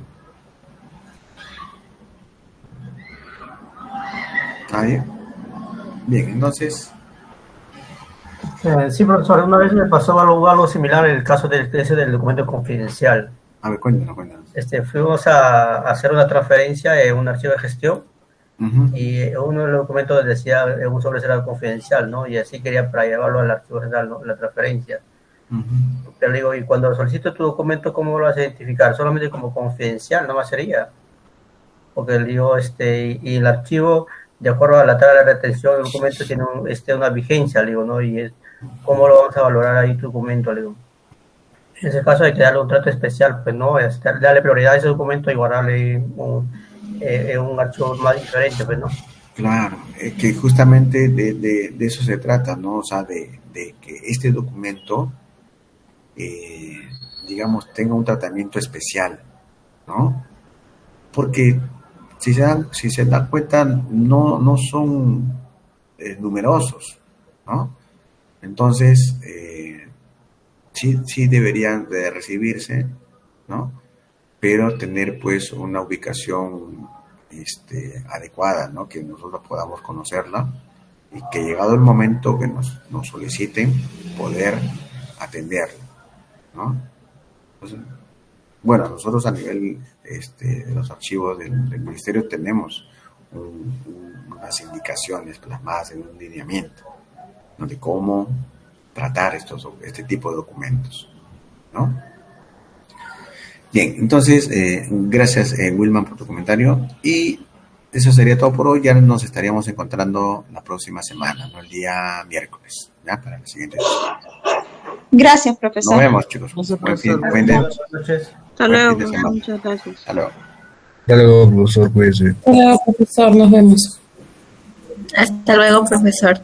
¿Nadie? Bien, entonces... Sí, profesor, una vez me pasó algo similar en el caso ese del documento confidencial. A ver, cuéntanos. Fuimos a hacer una transferencia en un archivo de gestión. Y uno de los documentos decía un sobre era confidencial, ¿no? Y así quería para llevarlo al archivo general, ¿no? La transferencia. Pero le digo, y cuando solicito tu documento, ¿cómo lo vas a identificar? Solamente como confidencial, no más sería. Porque le digo, y el archivo, de acuerdo a la tabla de retención, el documento tiene una vigencia, le digo, ¿no? Y ¿cómo lo vamos a valorar ahí tu documento? Le digo. En ese caso hay que darle un trato especial, pues, ¿no? Darle prioridad a ese documento y guardarle un archivo más diferente, pues, ¿no? Claro, que justamente de eso se trata, ¿no? O sea, de que este documento, digamos, tenga un tratamiento especial, ¿no? Porque si se dan cuenta, no son numerosos, ¿no? Entonces, sí deberían de recibirse, ¿no? Pero tener pues una ubicación adecuada, ¿no? Que nosotros podamos conocerla y que llegado el momento que nos soliciten, poder atenderla, ¿no? Entonces, bueno, nosotros a nivel de los archivos del Ministerio tenemos unas indicaciones plasmadas en un lineamiento, ¿no? De cómo tratar este tipo de documentos, ¿no? Bien, entonces, gracias Wilman por tu comentario y eso sería todo por hoy. Ya nos estaríamos encontrando la próxima semana, ¿no? El día miércoles, ¿ya? Para la siguiente sesión. Gracias, profesor. Nos vemos, chicos. Buenas noches. Hasta luego. Muchas gracias. Hasta luego. Hasta luego, profesor, cuídese. Hola, profesor, nos vemos. Hasta luego, profesor.